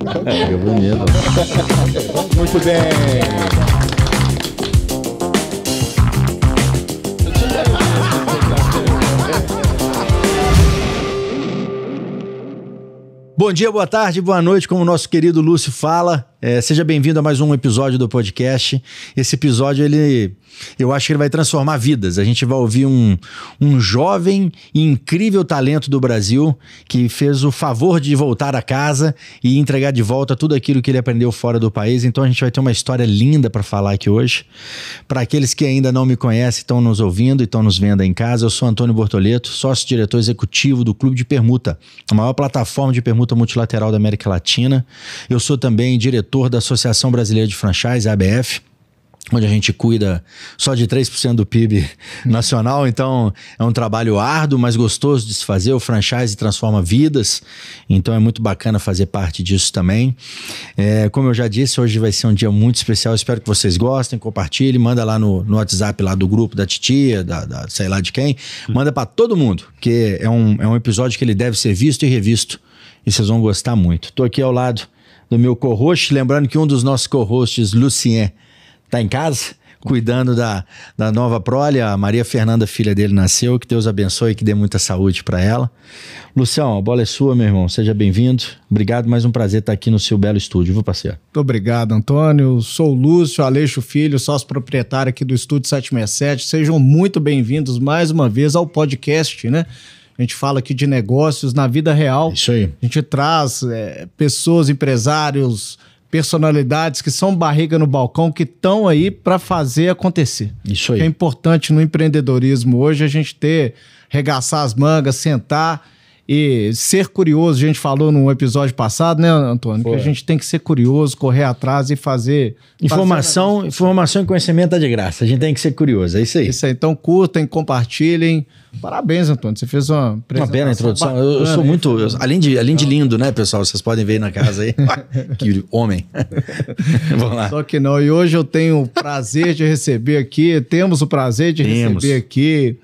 É bonito. Muito bem. Bom dia, boa tarde, boa noite, como o nosso querido Lúcio fala. Seja bem-vindo a mais um episódio do podcast. Esse episódio, eu acho que ele vai transformar vidas. A gente vai ouvir um jovem e incrível talento do Brasil que fez o favor de voltar a casa e entregar de volta tudo aquilo que ele aprendeu fora do país. Então a gente vai ter uma história linda para falar aqui hoje. Para aqueles que ainda não me conhecem, estão nos ouvindo e estão nos vendo aí em casa, eu sou Antônio Bortoleto, sócio-diretor executivo do Clube de Permuta, a maior plataforma de permuta multilateral da América Latina. Eu sou também diretor da Associação Brasileira de Franchise, ABF, onde a gente cuida só de 3% do PIB nacional, então é um trabalho árduo, mas gostoso de se fazer. O franchise transforma vidas, então é muito bacana fazer parte disso também. Como eu já disse, hoje vai ser um dia muito especial, espero que vocês gostem, compartilhem, manda lá no WhatsApp lá do grupo da titia, da sei lá de quem, manda para todo mundo, porque é um episódio que ele deve ser visto e revisto, e vocês vão gostar muito. Estou aqui ao lado do meu co-host, lembrando que um dos nossos co-hosts, Lucien, tá em casa, cuidando da nova prole. A Maria Fernanda, filha dele, nasceu. Que Deus abençoe e que dê muita saúde para ela. Lucião, a bola é sua, meu irmão. Seja bem-vindo. Obrigado, mais um prazer estar aqui no seu belo estúdio, viu, parceiro? Muito obrigado, Antônio. Sou o Lúcio Aleixo Filho, sócio proprietário aqui do Estúdio 767. Sejam muito bem-vindos mais uma vez ao podcast, né? A gente fala aqui de negócios na vida real. Isso aí. A gente traz pessoas, empresários, personalidades que são barriga no balcão, que estão aí para fazer acontecer. Isso aí. É importante no empreendedorismo hoje a gente regaçar as mangas, sentar e ser curioso. A gente falou no episódio passado, né, Antônio? Foi. Que a gente tem que ser curioso, correr atrás e fazer... Informação e conhecimento é de graça. A gente tem que ser curioso, é isso aí. Isso aí. Então curtem, compartilhem. Parabéns, Antônio. Você fez uma bela introdução. Bacana, eu sou muito... além de lindo, né, pessoal? Vocês podem ver aí na casa aí. Que homem. Vamos lá. Só que não. E hoje eu tenho o prazer de receber aqui. Temos o prazer de receber aqui...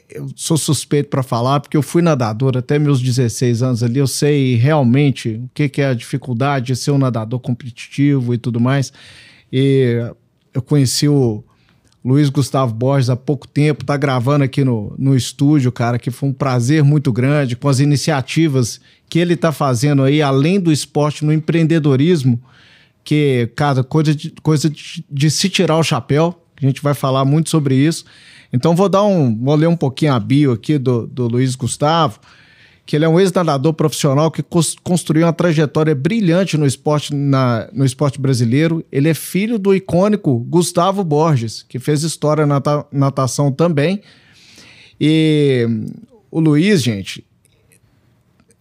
Eu sou suspeito para falar, porque eu fui nadador até meus 16 anos ali. Eu sei realmente o que é a dificuldade de ser um nadador competitivo e tudo mais. E eu conheci o Luiz Gustavo Borges há pouco tempo, tá gravando aqui no estúdio, cara, que foi um prazer muito grande com as iniciativas que ele tá fazendo aí, além do esporte, no empreendedorismo, que, cara, coisa de se tirar o chapéu. A gente vai falar muito sobre isso. Então vou ler um pouquinho a bio aqui do Luiz Gustavo, que ele é um ex-nadador profissional que construiu uma trajetória brilhante no esporte brasileiro. Ele é filho do icônico Gustavo Borges, que fez história na natação também. E o Luiz, gente,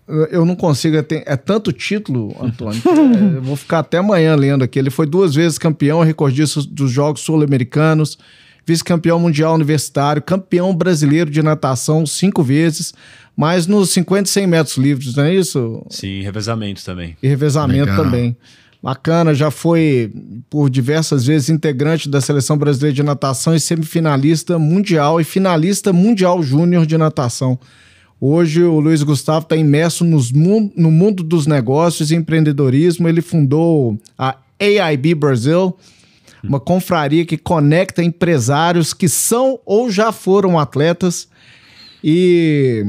eu não consigo... É tanto título, Antônio, que eu vou ficar até amanhã lendo aqui. Ele foi 2 vezes campeão, recordista dos Jogos Sul-Americanos, vice-campeão mundial universitário, campeão brasileiro de natação 5 vezes, mas nos 50 e 100 metros livres, não é isso? Sim, revezamento também. E revezamento Legal. também. Bacana, já foi por diversas vezes integrante da Seleção Brasileira de Natação e semifinalista mundial e finalista mundial júnior de natação. Hoje o Luiz Gustavo está imerso no mundo dos negócios e empreendedorismo. Ele fundou a AIB Brasil, uma confraria que conecta empresários que são ou já foram atletas. E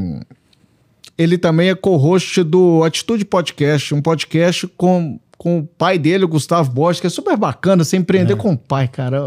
ele também é co-host do Atitude Podcast, um podcast com o pai dele, o Gustavo Borges, que é super bacana você empreender com o pai, cara.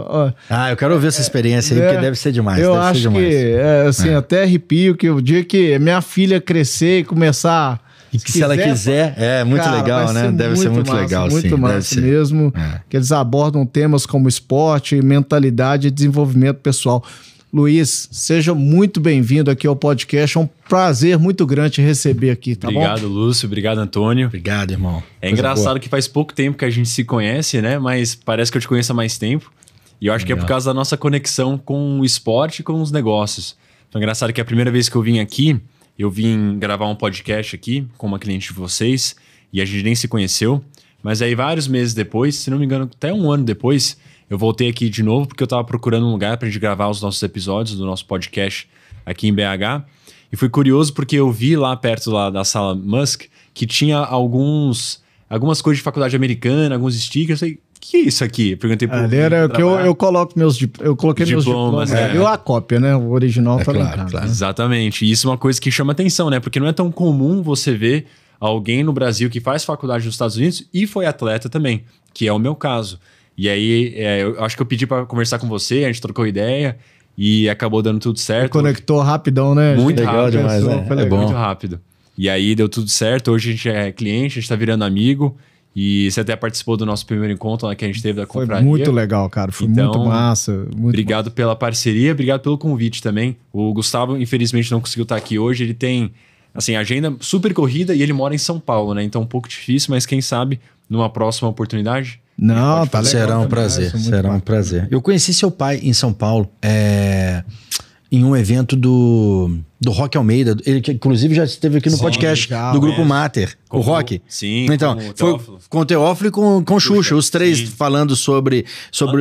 Eu quero ouvir essa experiência aí, porque deve ser demais. Eu acho que, até arrepio que o dia que minha filha crescer e começar... E que se ela quiser, muito cara, legal, né? Deve ser muito massa, legal, muito sim. massa mesmo. Que eles abordam temas como esporte, mentalidade e desenvolvimento pessoal. Luiz, seja muito bem-vindo aqui ao podcast. É um prazer muito grande te receber aqui, tá bom? Obrigado, Lúcio. Obrigado, Antônio. Obrigado, irmão. É engraçado que faz pouco tempo que a gente se conhece, né? Mas parece que eu te conheço há mais tempo. E eu acho que é por causa da nossa conexão com o esporte e com os negócios. Então é engraçado que a primeira vez que eu vim aqui, eu vim gravar um podcast aqui com uma cliente de vocês e a gente nem se conheceu. Mas aí vários meses depois, se não me engano, até 1 ano depois, eu voltei aqui de novo porque eu tava procurando um lugar pra gente gravar os nossos episódios do nosso podcast aqui em BH. E fui curioso porque eu vi lá perto da Sala Musk que tinha algumas coisas de faculdade americana, alguns stickers. Eu falei, o que é isso aqui? Eu perguntei pro era que eu coloquei meus diplomas. E a cópia, né? O original tá lá. Claro. Exatamente. E isso é uma coisa que chama atenção, né? Porque não é tão comum você ver alguém no Brasil que faz faculdade nos Estados Unidos e foi atleta também, que é o meu caso. E aí, eu acho que eu pedi para conversar com você, a gente trocou ideia e acabou dando tudo certo. E conectou rapidão, né? Muito legal rápido. Demais, né? Foi legal. Muito rápido. E aí deu tudo certo. Hoje a gente é cliente, a gente tá virando amigo. E você até participou do nosso primeiro encontro lá que a gente teve da confraria. Foi muito legal, cara. Foi muito massa. Obrigado pela parceria, obrigado pelo convite também. O Gustavo, infelizmente, não conseguiu estar aqui hoje. Ele tem, assim, agenda super corrida e ele mora em São Paulo, né? Então, um pouco difícil, mas quem sabe, numa próxima oportunidade... Não, tá legal. Será um prazer, será um prazer. Eu conheci seu pai em São Paulo, em um evento do Rock Almeida. Ele que inclusive já esteve aqui no podcast do Grupo Mater, o Rock. Sim, então, foi com o Teófilo e com o Xuxa, os três falando sobre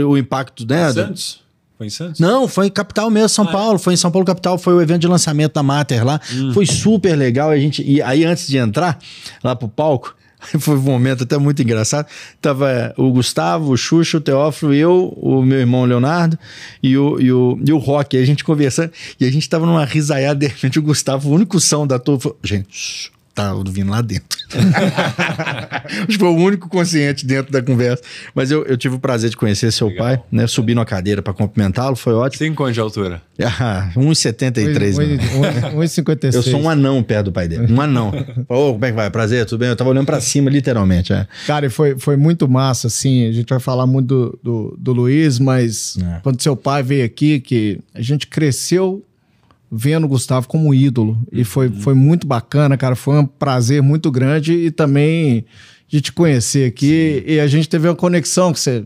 o impacto, né? Santos? Foi em Santos? Não, foi em capital mesmo, São Paulo. Foi em São Paulo, capital. Foi o evento de lançamento da Mater lá. Foi super legal. E aí, antes de entrar lá pro palco, foi um momento até muito engraçado. Tava o Gustavo, o Xuxa, o Teófilo, eu, o meu irmão Leonardo e o Rock. E a gente conversando. E a gente tava numa risaiada. De repente, o Gustavo, o único som da turma, falou: gente, tá vindo lá dentro. Acho que foi o único consciente dentro da conversa. Mas eu tive o prazer de conhecer seu pai, né? Subi numa cadeira para cumprimentá-lo, foi ótimo. 5 anos de altura? 1,73. 1,56. Eu sou um anão perto do pai dele. Um anão. Como é que vai? Prazer, tudo bem? Eu tava olhando para cima, literalmente. Cara, e foi muito massa, assim. A gente vai falar muito do Luiz, mas quando seu pai veio aqui, que a gente cresceu vendo o Gustavo como ídolo. E foi muito bacana, cara. Foi um prazer muito grande e também de te conhecer aqui. Sim. E a gente teve uma conexão que você...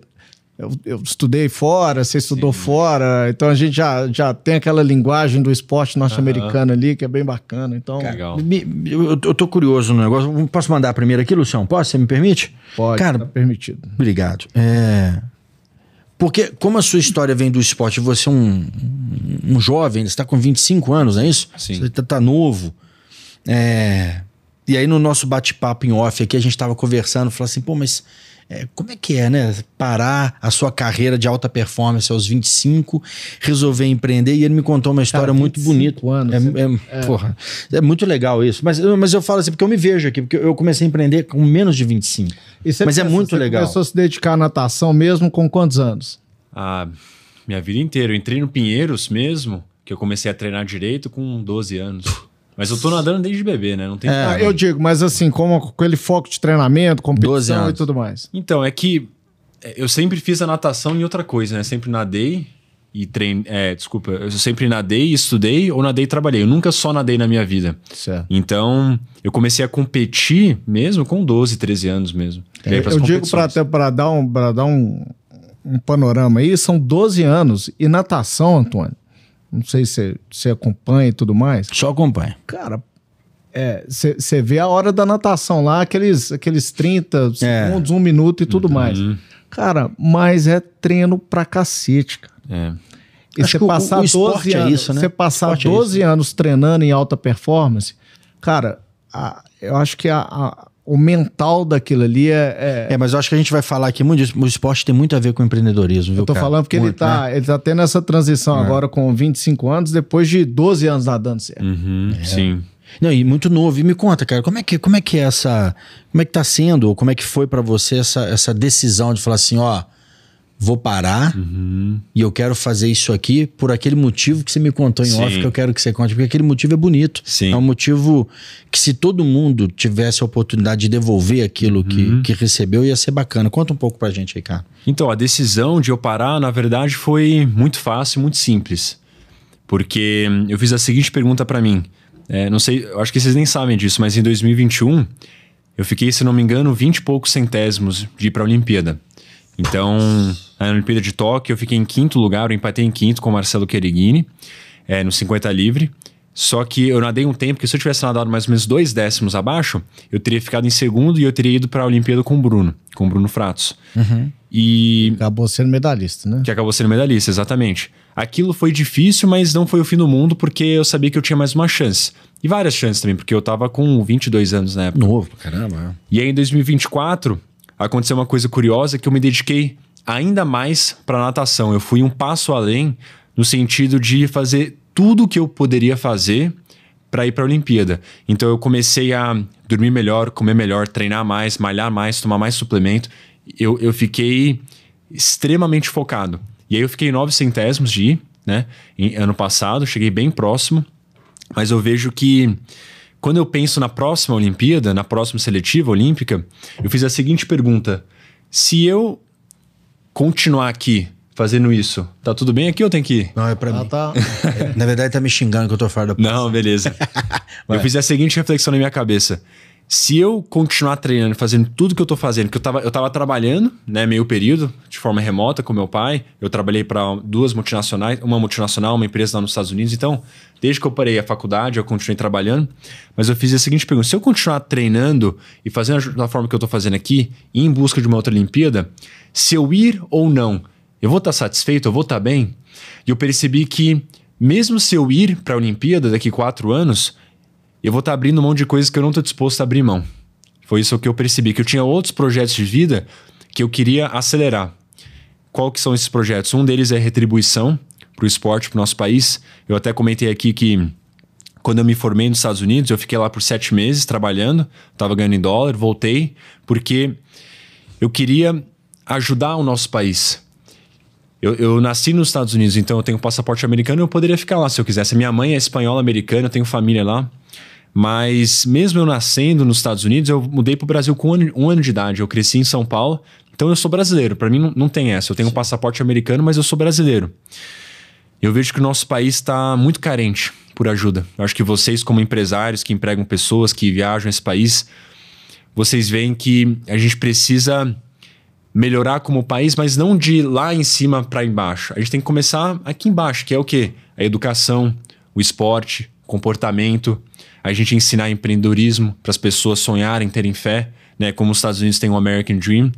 Eu estudei fora, você estudou fora. Então a gente já tem aquela linguagem do esporte norte-americano ali, que é bem bacana. Então, legal. Eu tô curioso no negócio. Posso mandar primeiro aqui, Luciano? Posso? Você me permite? Pode, cara, tá permitido. Obrigado. Porque como a sua história vem do esporte, você é um jovem, você está com 25 anos, não é isso? Sim. Você tá novo. E aí no nosso bate-papo em off aqui, a gente estava conversando, falou assim, pô, mas como é que é, né? Parar a sua carreira de alta performance aos 25, resolver empreender, e ele me contou uma história muito bonita. Anos, Porra, é muito legal isso. Mas eu falo assim, porque eu me vejo aqui, porque eu comecei a empreender com menos de 25. Mas é muito legal. Você começou a se dedicar à natação mesmo com quantos anos? Minha vida inteira. Eu entrei no Pinheiros mesmo, que eu comecei a treinar direito com 12 anos. Mas eu tô nadando desde bebê, né? Não tem eu digo, mas assim, com aquele foco de treinamento, competição e tudo mais. Então, é que eu sempre fiz a natação em outra coisa, né? Sempre nadei e treinei... eu sempre nadei, estudei ou nadei e trabalhei. Eu nunca só nadei na minha vida. Certo. Então, eu comecei a competir mesmo com 12, 13 anos mesmo. Eu digo para dar um panorama aí, são 12 anos. E natação, Antônio, não sei se você acompanha e tudo mais. Só acompanha. Cara, você vê a hora da natação lá, aqueles 30 segundos, 1 minuto e tudo mais. Cara, mas é treino pra cacete, cara. E você passar o esporte 12 anos, isso, né? Você passar 12 anos treinando em alta performance, cara, eu acho que o mental daquilo ali mas eu acho que a gente vai falar aqui muito disso. O esporte tem muito a ver com o empreendedorismo, viu, Eu tô falando porque muito, ele tá tendo essa transição agora com 25 anos, depois de 12 anos nadando certo. Sim. Não, e muito novo. E me conta, cara, como é que tá sendo, ou como é que foi pra você essa decisão de falar assim, vou parar e eu quero fazer isso aqui por aquele motivo que você me contou em off, que eu quero que você conte, porque aquele motivo é bonito. Sim. É um motivo que, se todo mundo tivesse a oportunidade de devolver aquilo que recebeu, ia ser bacana. Conta um pouco pra gente aí, cara. Então, a decisão de eu parar, na verdade, foi muito fácil e muito simples. Porque eu fiz a seguinte pergunta pra mim. Não sei, eu acho que vocês nem sabem disso, mas em 2021, eu fiquei, se não me engano, 20 e poucos centésimos de ir pra Olimpíada. Então, na Olimpíada de Tóquio, eu fiquei em 5º lugar, eu empatei em 5º com o Marcelo Quereghini, no 50 livre. Só que eu nadei um tempo que se eu tivesse nadado mais ou menos 2 décimos abaixo, eu teria ficado em segundo e eu teria ido para a Olimpíada com o Bruno Fratos. E acabou sendo medalhista, né? Que acabou sendo medalhista, exatamente. Aquilo foi difícil, mas não foi o fim do mundo, porque eu sabia que eu tinha mais uma chance. E várias chances também, porque eu tava com 22 anos na época. Novo, caramba. E aí em 2024, aconteceu uma coisa curiosa que eu me dediquei ainda mais para natação. Eu fui um passo além no sentido de fazer tudo que eu poderia fazer para ir para a Olimpíada. Então eu comecei a dormir melhor, comer melhor, treinar mais, malhar mais, tomar mais suplemento. Eu fiquei extremamente focado. E aí eu fiquei 9 centésimos de ir, né? Ano passado, cheguei bem próximo. Mas eu vejo que quando eu penso na próxima Olimpíada, na próxima seletiva olímpica, eu fiz a seguinte pergunta: se eu continuar aqui fazendo isso, tá tudo bem aqui ou tem que ir? Não, é pra mim. Tá. Na verdade, tá me xingando que eu tô fora da... Não, beleza. Eu fiz a seguinte reflexão na minha cabeça. Se eu continuar treinando, fazendo tudo que eu tô fazendo, que eu tava trabalhando, né, meio período, de forma remota com meu pai, eu trabalhei para 2 multinacionais, uma multinacional, uma empresa lá nos Estados Unidos, então, desde que eu parei a faculdade, eu continuei trabalhando, mas eu fiz a seguinte pergunta: se eu continuar treinando e fazendo da forma que eu tô fazendo aqui, e em busca de uma outra Olimpíada, se eu ir ou não, eu vou estar satisfeito, eu vou estar bem? E eu percebi que, mesmo se eu ir para a Olimpíada daqui 4 anos, eu vou estar abrindo mão de coisas que eu não estou disposto a abrir mão. Foi isso que eu percebi, que eu tinha outros projetos de vida que eu queria acelerar. Qual que são esses projetos? Um deles é retribuição para o esporte, para o nosso país. Eu até comentei aqui que quando eu me formei nos Estados Unidos, eu fiquei lá por 7 meses trabalhando, estava ganhando em dólar, voltei, porque eu queria ajudar o nosso país. Eu nasci nos Estados Unidos, então eu tenho passaporte americano e eu poderia ficar lá se eu quisesse. Minha mãe é espanhola americana, eu tenho família lá. Mas mesmo eu nascendo nos Estados Unidos, eu mudei para o Brasil com 1 ano de idade. Eu cresci em São Paulo, então eu sou brasileiro. Para mim não tem essa. Eu tenho um passaporte americano, mas eu sou brasileiro. Eu vejo que o nosso país está muito carente por ajuda. Eu acho que vocês, como empresários que empregam pessoas, que viajam esse país, vocês veem que a gente precisa melhorar como país, mas não de lá em cima para embaixo. A gente tem que começar aqui embaixo, que é o quê? A educação, o esporte, comportamento, a gente ensinar empreendedorismo para as pessoas sonharem, terem fé, né? Como os Estados Unidos têm o American Dream.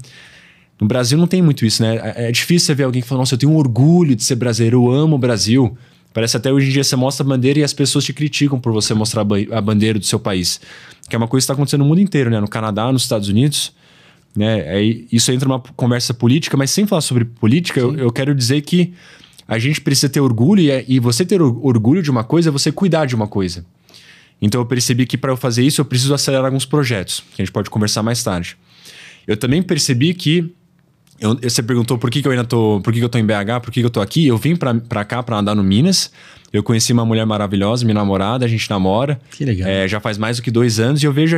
No Brasil não tem muito isso, né? É difícil você ver alguém que fala: nossa, eu tenho um orgulho de ser brasileiro, eu amo o Brasil. Parece até hoje em dia você mostra a bandeira e as pessoas te criticam por você mostrar a bandeira do seu país. Que é uma coisa que está acontecendo no mundo inteiro, né? No Canadá, nos Estados Unidos, né? Isso entra numa conversa política, mas sem falar sobre política, eu quero dizer que a gente precisa ter orgulho, e você ter orgulho de uma coisa é você cuidar de uma coisa. Então eu percebi que para eu fazer isso eu preciso acelerar alguns projetos, que a gente pode conversar mais tarde. Eu também percebi que você perguntou por que eu tô em BH, por que eu tô aqui. Eu vim pra cá pra andar no Minas. Eu conheci uma mulher maravilhosa, minha namorada, a gente namora. Que legal. Já faz mais do que 2 anos e eu vejo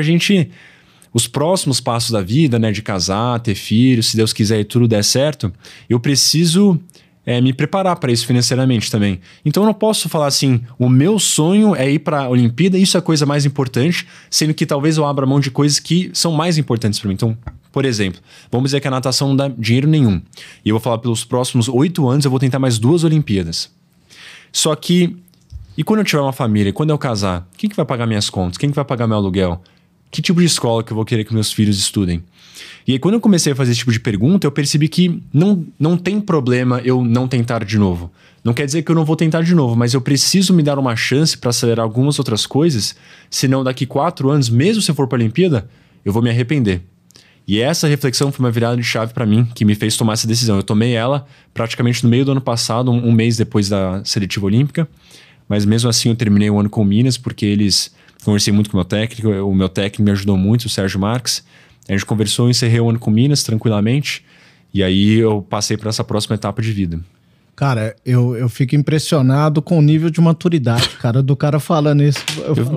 os próximos passos da vida, né? De casar, ter filhos, se Deus quiser e tudo der certo. Eu preciso me preparar para isso financeiramente também. Então eu não posso falar assim: o meu sonho é ir para a Olimpíada, isso é a coisa mais importante, sendo que talvez eu abra mão de coisas que são mais importantes para mim. Então, por exemplo, vamos dizer que a natação não dá dinheiro nenhum. E eu vou falar: pelos próximos 8 anos eu vou tentar mais 2 Olimpíadas. Só que, e quando eu tiver uma família, quando eu casar, quem que vai pagar minhas contas? Quem que vai pagar meu aluguel? Que tipo de escola que eu vou querer que meus filhos estudem? E aí, quando eu comecei a fazer esse tipo de pergunta, eu percebi que não tem problema eu não tentar de novo. Não quer dizer que eu não vou tentar de novo, mas eu preciso me dar uma chance para acelerar algumas outras coisas, senão daqui 4 anos, mesmo se eu for para a Olimpíada, eu vou me arrepender. E essa reflexão foi uma virada de chave para mim, que me fez tomar essa decisão. Eu tomei ela praticamente no meio do ano passado, um mês depois da seletiva olímpica, mas mesmo assim eu terminei o ano com o Minas, porque conversei muito com o meu técnico me ajudou muito, o Sérgio Marques. A gente conversou, encerrei o ano com Minas tranquilamente, e aí eu passei para essa próxima etapa de vida. Cara, eu fico impressionado com o nível de maturidade, cara, do cara falando isso.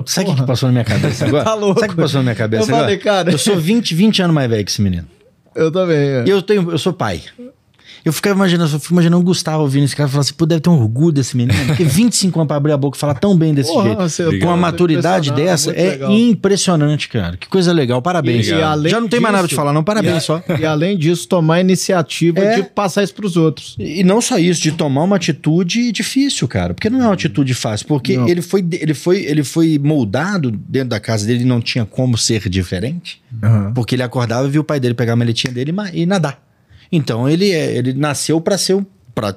Sabe o que passou na minha cabeça agora? Tá louco. Sabe o que passou na minha cabeça agora? Falei, cara... Eu sou 20 anos mais velho que esse menino. Eu também. E eu sou pai. Eu fico imaginando o Gustavo ouvindo esse cara e falar assim, pô, deve ter um orgulho desse menino, porque 25 anos pra abrir a boca e falar tão bem desse jeito, com uma maturidade dessa, é legal. Impressionante, cara. Que coisa legal, parabéns. E além já não tem mais nada pra te falar, não, parabéns só. E além disso, tomar a iniciativa de passar isso pros outros. E não só isso, de tomar uma atitude difícil, cara, porque não é uma atitude fácil, porque ele foi moldado dentro da casa dele, não tinha como ser diferente, porque ele acordava e viu o pai dele pegar a maletinha dele e nadar. Então ele nasceu para ser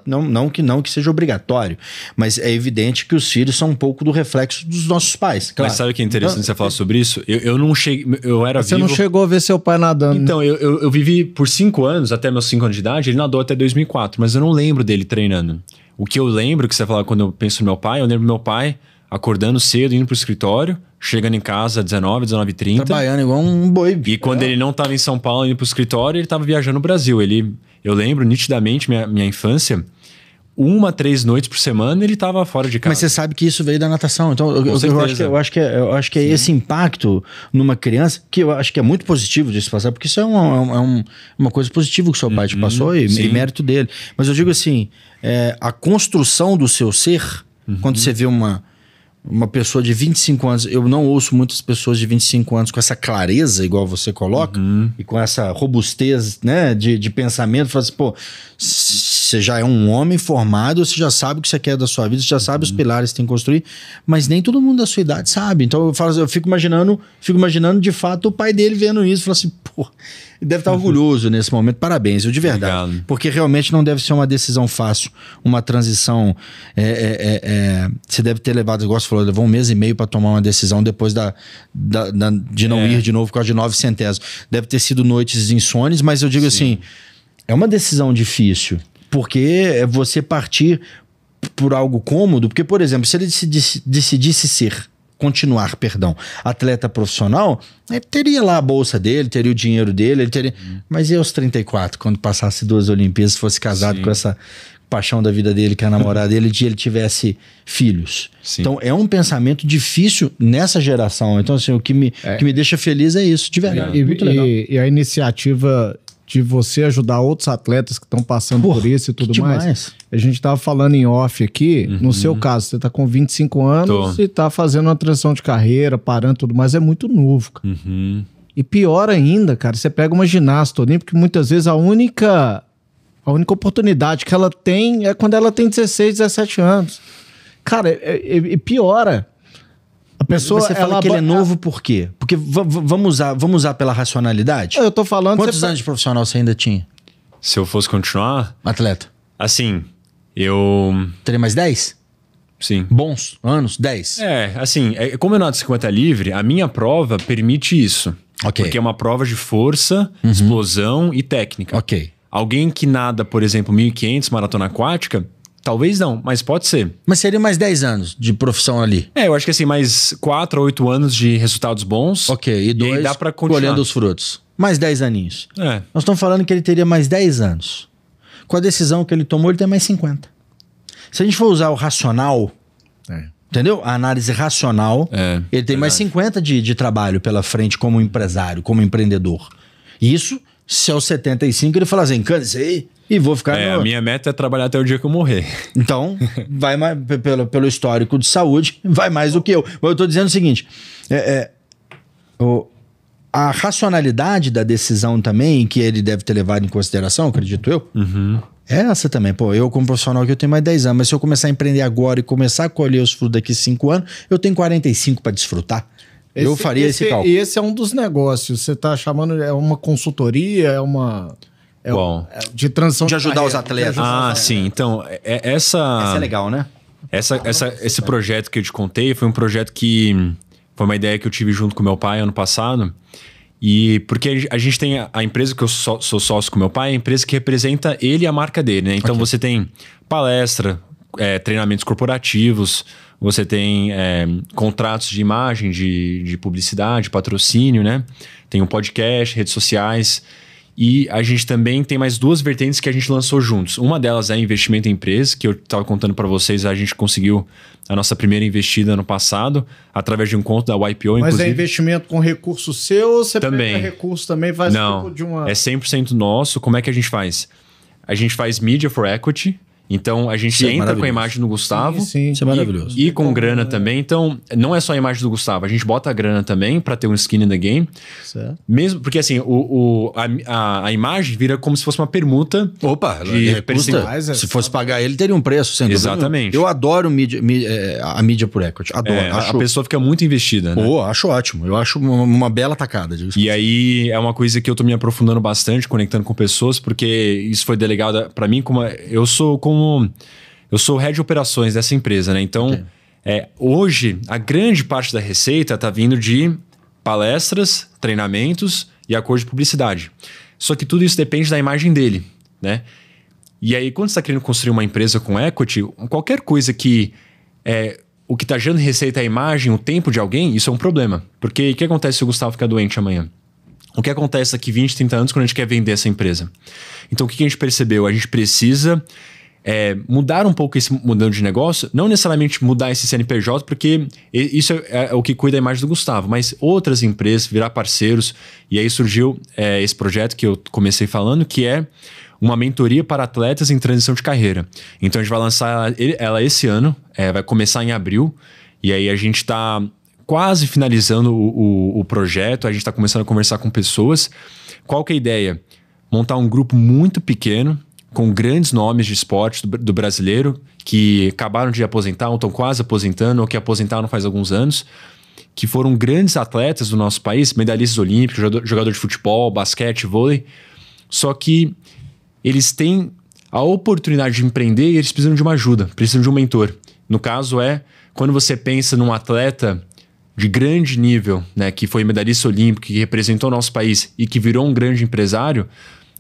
não que seja obrigatório, mas é evidente que os filhos são um pouco do reflexo dos nossos pais. Claro. Mas sabe o que é interessante você falar sobre isso? Eu não cheguei, eu era Você vivo. não chegou a ver seu pai nadando. Então, eu vivi por 5 anos, até meus 5 anos de idade, ele nadou até 2004, mas eu não lembro dele treinando. O que eu lembro, que você fala quando eu penso no meu pai, eu lembro do meu pai acordando cedo, indo pro escritório, chegando em casa às 19h30. Trabalhando igual um boi. E quando ele não estava em São Paulo, indo pro escritório, ele estava viajando no Brasil. Eu lembro nitidamente minha infância, 1 a 3 noites por semana ele estava fora de casa. Mas você sabe que isso veio da natação. Então eu acho que é esse impacto numa criança, que eu acho que é muito positivo de se passar, porque isso é uma coisa positiva que o seu pai te passou e mérito dele. Mas eu digo assim, a construção do seu ser, quando você vê uma pessoa de 25 anos, eu não ouço muitas pessoas de 25 anos com essa clareza, igual você coloca, e com essa robustez, né, de pensamento, fala assim, pô, você já é um homem formado, você já sabe o que você quer da sua vida, você já sabe os pilares que tem que construir, mas nem todo mundo da sua idade sabe. Então eu fico imaginando de fato o pai dele vendo isso, fala assim, pô, ele deve estar orgulhoso nesse momento, parabéns, de verdade. Obrigado. Porque realmente não deve ser uma decisão fácil, uma transição, você deve ter levado, igual você falou, levou 1 mês e meio para tomar uma decisão depois de não ir de novo por causa de 9 centésimos. Deve ter sido noites insones, mas eu digo assim, é uma decisão difícil, porque é você partir por algo cômodo, porque, por exemplo, se ele decidisse continuar, atleta profissional, ele teria lá a bolsa dele, teria o dinheiro dele, ele teria... Mas e aos 34, quando passasse 2 Olimpíadas, fosse casado com essa paixão da vida dele, que é a namorada dele, e ele tivesse filhos. Então é um pensamento difícil nessa geração. Então assim, o que me deixa feliz é isso, de verdade. Muito legal. E a iniciativa de você ajudar outros atletas que estão passando por isso e tudo mais. A gente estava falando em off aqui, no seu caso, você está com 25 anos e está fazendo uma transição de carreira, parando tudo mais, é muito novo, cara. E pior ainda, cara, você pega uma ginasta olímpica, que muitas vezes a única oportunidade que ela tem é quando ela tem 16, 17 anos. Cara, e piora. A pessoa, você fala que ele é novo por quê? Porque vamos usar pela racionalidade? Eu tô falando... Quantos anos de profissional você ainda tinha? Se eu fosse continuar... Atleta. Assim, eu... Teria mais 10? Sim. Bons anos? 10? Assim, como eu nado 50 livre, a minha prova permite isso. Porque é uma prova de força, explosão e técnica. Alguém que nada, por exemplo, 1.500, maratona aquática... Talvez não, mas pode ser. Mas seria mais 10 anos de profissão ali? Eu acho que assim, mais 4 a 8 anos de resultados bons. E 2 dá pra continuar colhendo os frutos. Mais 10 aninhos. Nós estamos falando que ele teria mais 10 anos. Com a decisão que ele tomou, ele tem mais 50. Se a gente for usar o racional, entendeu? A análise racional, ele tem mais 50 de trabalho pela frente como empresário, como empreendedor. Isso, se aos 75 ele fala assim, cansei e vou ficar... A minha meta é trabalhar até o dia que eu morrer. Então, vai mais, pelo histórico de saúde, vai mais do que eu. Mas eu tô dizendo o seguinte, a racionalidade da decisão também, que ele deve ter levado em consideração, acredito eu, é essa também. Pô, eu como profissional que eu tenho mais 10 anos, mas se eu começar a empreender agora e começar a colher os frutos daqui 5 anos, eu tenho 45 para desfrutar. Eu faria esse cálculo. E esse é um dos negócios. Você tá chamando, é uma consultoria, de transição de ajudar os atletas. Sim. Então, essa é legal, né? Esse projeto que eu te contei foi um projeto que foi uma ideia que eu tive junto com meu pai ano passado. E porque a gente tem a empresa que eu sou sócio com meu pai, é a empresa que representa ele e a marca dele, né? Então você tem palestra, treinamentos corporativos, você tem contratos de imagem, de publicidade, patrocínio, né? Tem um podcast, redes sociais. E a gente também tem mais 2 vertentes que a gente lançou juntos. Uma delas é investimento em empresa, que eu estava contando para vocês, a gente conseguiu a nossa primeira investida ano passado, através de um conto da YPO, Mas inclusive. É investimento com recurso seu ou você também pega recurso também? Faz Não, tipo de uma... é 100% nosso. Como é que a gente faz? a gente faz Media for Equity. Então, a gente entra com a imagem do Gustavo. Sim. Isso é maravilhoso. E com grana também. Então, não é só a imagem do Gustavo. A gente bota a grana também para ter um skin in the game. Certo. Mesmo, porque assim, a imagem vira como se fosse uma permuta. Opa, se fosse pagar ele, teria um preço, sem dúvida. Exatamente. Eu adoro a mídia por equity. Adoro. A pessoa fica muito investida, né? Acho ótimo. Eu acho uma bela tacada. E aí, é uma coisa que eu tô me aprofundando bastante, conectando com pessoas, porque isso foi delegado para mim como... Eu sou head de operações dessa empresa, né? Então, hoje, a grande parte da receita tá vindo de palestras, treinamentos e acordo de publicidade. Só que tudo isso depende da imagem dele, né? E aí, quando você está querendo construir uma empresa com equity, qualquer coisa que o que está gerando receita é a imagem, o tempo de alguém, isso é um problema. Porque o que acontece se o Gustavo ficar doente amanhã? O que acontece daqui 20, 30 anos quando a gente quer vender essa empresa? Então, o que a gente percebeu? A gente precisa mudar um pouco esse modelo de negócio, não necessariamente mudar esse CNPJ, porque isso é o que cuida da imagem do Gustavo, mas outras empresas, virar parceiros. E aí surgiu esse projeto que eu comecei falando, que é uma mentoria para atletas em transição de carreira. Então, a gente vai lançar ela esse ano, vai começar em abril, e aí a gente está quase finalizando o projeto, a gente está começando a conversar com pessoas. Qual que é a ideia? Montar um grupo muito pequeno, com grandes nomes de esporte do brasileiro, que acabaram de aposentar, ou estão quase aposentando, ou que aposentaram faz alguns anos, que foram grandes atletas do nosso país, medalhistas olímpicos, jogador de futebol, basquete, vôlei, só que eles têm a oportunidade de empreender e eles precisam de uma ajuda, precisam de um mentor. No caso quando você pensa num atleta de grande nível, né, que foi medalhista olímpico, que representou o nosso país e que virou um grande empresário,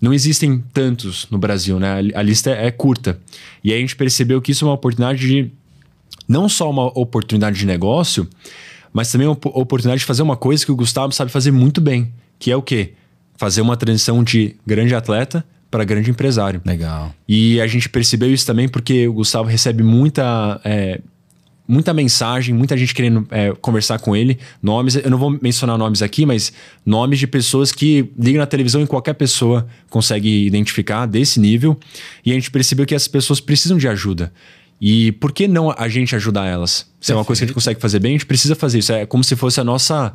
não existem tantos no Brasil, né? A lista é curta. E aí a gente percebeu que isso é uma oportunidade de... Não só uma oportunidade de negócio, mas também uma oportunidade de fazer uma coisa que o Gustavo sabe fazer muito bem. Que é o quê? Fazer uma transição de grande atleta para grande empresário. Legal. E a gente percebeu isso também porque o Gustavo recebe muita mensagem, muita gente querendo conversar com ele. Nomes, eu não vou mencionar nomes aqui, mas nomes de pessoas que ligam na televisão e qualquer pessoa consegue identificar desse nível. E a gente percebeu que essas pessoas precisam de ajuda. E por que não a gente ajudar elas? Se é uma coisa que a gente consegue fazer bem, a gente precisa fazer isso. É como se fosse a nossa...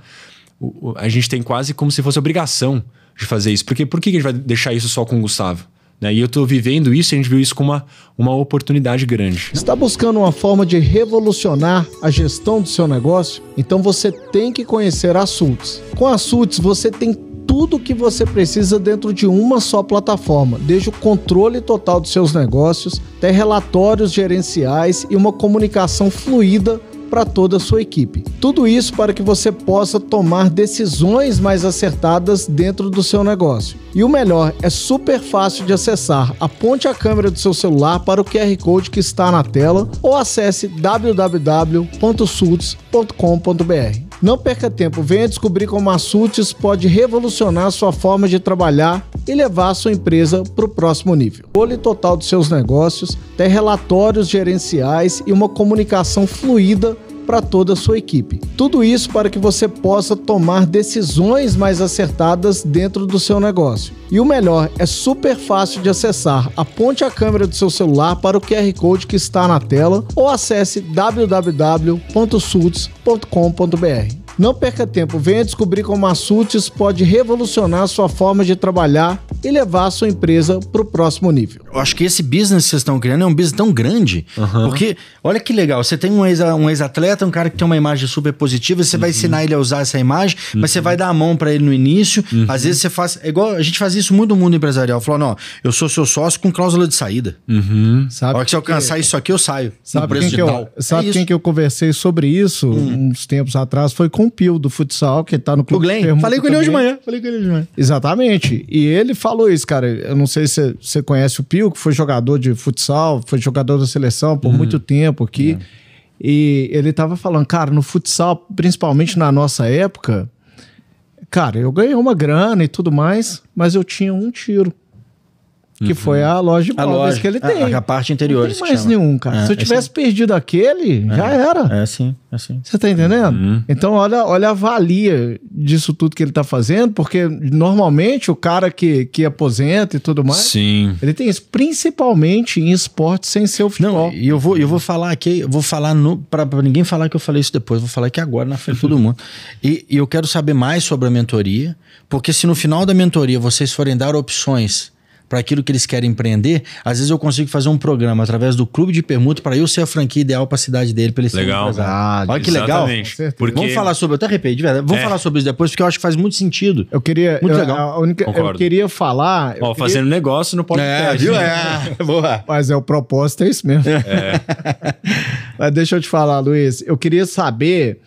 A gente tem quase como se fosse a obrigação de fazer isso. Porque por que a gente vai deixar isso só com o Gustavo? E eu estou vivendo isso e a gente viu isso como uma oportunidade grande. Está buscando uma forma de revolucionar a gestão do seu negócio? Então você tem que conhecer a Sultz. Com a Sultz você tem tudo o que você precisa dentro de uma só plataforma, desde o controle total dos seus negócios, até relatórios gerenciais e uma comunicação fluida para toda a sua equipe. Tudo isso para que você possa tomar decisões mais acertadas dentro do seu negócio. E o melhor, é super fácil de acessar. Aponte a câmera do seu celular para o QR Code que está na tela ou acesse www.sultz.com.br. Não perca tempo, venha descobrir como a Sultz pode revolucionar sua forma de trabalhar e levar a sua empresa para o próximo nível. Controle total dos seus negócios, até relatórios gerenciais e uma comunicação fluida para toda a sua equipe. Tudo isso para que você possa tomar decisões mais acertadas dentro do seu negócio. E o melhor, é super fácil de acessar. Aponte a câmera do seu celular para o QR Code que está na tela ou acesse www.sultz.com.br. Não perca tempo, venha descobrir como a Sultz pode revolucionar sua forma de trabalhar e levar a sua empresa para o próximo nível. Eu acho que esse business que vocês estão criando é um business tão grande, porque olha que legal, você tem um ex-atleta, um cara que tem uma imagem super positiva, você vai ensinar ele a usar essa imagem, mas você vai dar a mão para ele no início, às vezes você faz, é igual a gente faz isso muito no mundo empresarial, falando, ó, eu sou seu sócio com cláusula de saída. Sabe a hora que você alcançar isso aqui, eu saio. Sabe quem que eu conversei sobre isso uns tempos atrás? Foi com o Pio do futsal, que tá no clube. O Glenn, falei com ele hoje de manhã. Exatamente. E ele falou isso, cara. Eu não sei se você conhece o Pio, que foi jogador de futsal, foi jogador da seleção por muito tempo aqui. E ele tava falando, cara, no futsal, principalmente na nossa época, cara, eu ganhei uma grana e tudo mais, mas eu tinha um tiro. que foi a loja de móveis que ele tem. A parte interior. Não tem mais nenhum, cara. Se eu tivesse perdido aquele, já era. É assim, é assim. Você tá entendendo? Então, olha a valia disso tudo que ele tá fazendo, porque normalmente o cara que aposenta e tudo mais, Sim. ele tem isso, principalmente em esporte sem ser o futebol. Não, e eu vou falar aqui, eu vou falar pra ninguém falar que eu falei isso depois, vou falar aqui agora na frente de todo mundo. E eu quero saber mais sobre a mentoria, porque se no final da mentoria vocês forem dar opções para aquilo que eles querem empreender, às vezes eu consigo fazer um programa através do clube de permuta para eu ser a franquia ideal para a cidade dele, para ele ser legal. Olha que legal. Porque... Vamos falar sobre, eu até arrependo, de verdade. Vamos falar sobre isso depois, porque eu acho que faz muito sentido. Eu queria... Muito legal. Eu queria falar... Fazendo negócio no podcast. Viu? Boa. Mas o propósito é isso mesmo. Mas deixa eu te falar, Luiz. Eu queria saber...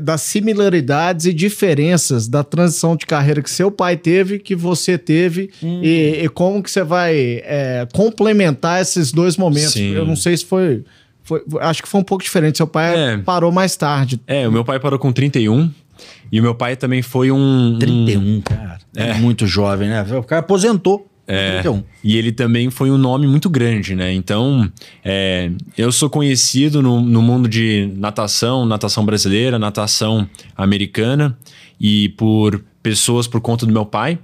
das similaridades e diferenças da transição de carreira que seu pai teve, que você teve, e como que você vai complementar esses dois momentos. Sim. Eu não sei se foi... Acho que foi um pouco diferente. Seu pai parou mais tarde. O meu pai parou com 31 e o meu pai também foi 31, cara. É muito jovem, né? O cara aposentou. 31. E ele também foi um nome muito grande, né? Então, eu sou conhecido no mundo de natação brasileira, natação americana, e por pessoas por conta do meu pai.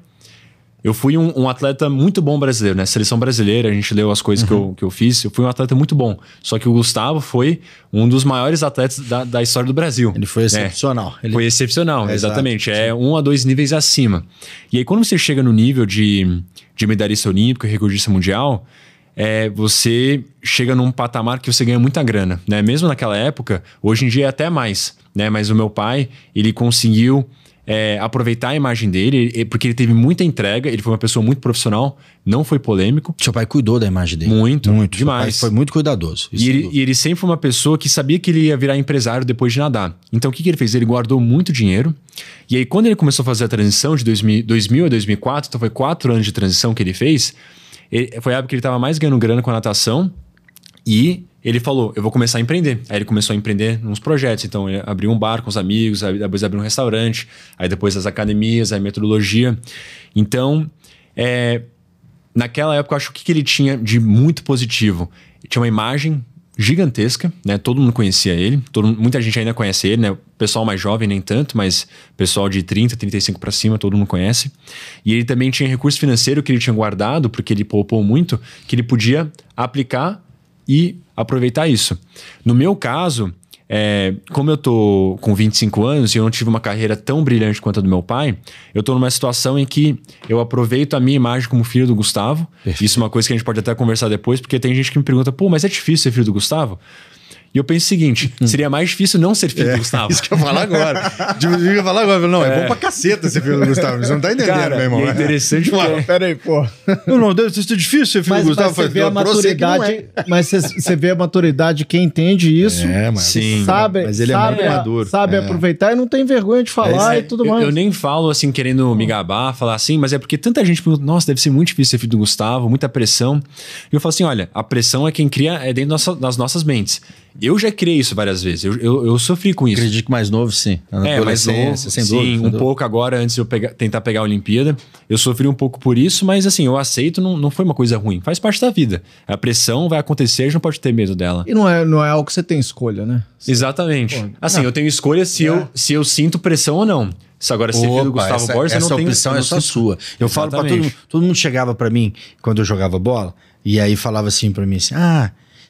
Eu fui um atleta muito bom brasileiro, né? Seleção brasileira, a gente leu as coisas que eu fiz. Eu fui um atleta muito bom. Só que o Gustavo foi um dos maiores atletas da história do Brasil. Ele foi excepcional. Foi excepcional, exatamente. É 1 a 2 níveis acima. E aí, quando você chega no nível de medalhista olímpico e recordista mundial, você chega num patamar que você ganha muita grana, né? Mesmo naquela época, hoje em dia é até mais, né? Mas o meu pai, ele conseguiu... aproveitar a imagem dele, porque ele teve muita entrega, ele foi uma pessoa muito profissional, não foi polêmico. Seu pai cuidou da imagem dele. Muito, demais. Seu pai foi muito cuidadoso. E ele sempre foi uma pessoa que sabia que ele ia virar empresário depois de nadar. Então o que ele fez? Ele guardou muito dinheiro, e aí quando ele começou a fazer a transição de 2000 a 2004, então foi 4 anos de transição que ele fez, foi a época que ele estava mais ganhando grana com a natação, e ele falou, eu vou começar a empreender. Aí ele começou a empreender nos projetos. Então, ele abriu um bar com os amigos, aí depois abriu um restaurante, aí depois as academias, a metodologia. Então, naquela época, eu acho que ele tinha de muito positivo. Ele tinha uma imagem gigantesca, né? Todo mundo conhecia ele, muita gente ainda conhece ele, né? O pessoal mais jovem nem tanto, mas pessoal de 30, 35 para cima, todo mundo conhece. E ele também tinha recurso financeiro que ele tinha guardado, porque ele poupou muito, que ele podia aplicar e aproveitar isso. No meu caso, como eu tô com 25 anos e eu não tive uma carreira tão brilhante quanto a do meu pai, eu tô numa situação em que eu aproveito a minha imagem como filho do Gustavo. Perfeito. Isso é uma coisa que a gente pode até conversar depois, porque tem gente que me pergunta, mas é difícil ser filho do Gustavo? E eu penso o seguinte, seria mais difícil não ser filho do Gustavo. Isso que eu ia falar agora. Não, é bom pra caceta ser filho do Gustavo. Você não tá entendendo, cara, meu irmão. É interessante porque... Peraí, pô. Não, deve ser difícil ser filho do Gustavo. Mas você vê a maturidade, mas você vê a maturidade, quem entende isso, sim, sabe, mas ele é muito maduro. Sabe aproveitar e não tem vergonha de falar e tudo mais. Eu nem falo assim, querendo me gabar, falar assim, mas é porque tanta gente pergunta, nossa, deve ser muito difícil ser filho do Gustavo, muita pressão. E eu falo assim, olha, a pressão é quem cria, dentro das nossas mentes. Eu já criei isso várias vezes, eu sofri com isso. Acredito que mais novo, sim. Mais novo, sem dúvida. Um pouco agora, antes de eu tentar pegar a Olimpíada. Eu sofri um pouco por isso, mas assim, eu aceito, não foi uma coisa ruim. Faz parte da vida. A pressão vai acontecer, a gente não pode ter medo dela. E não é algo que você tem escolha, né? Exatamente. Assim, eu tenho escolha se eu sinto pressão ou não. Agora, ser filho do Gustavo Borges, eu não tenho... Essa opção é só sua. Eu falo pra todo mundo chegava pra mim, quando eu jogava bola, e aí falava assim pra mim, assim,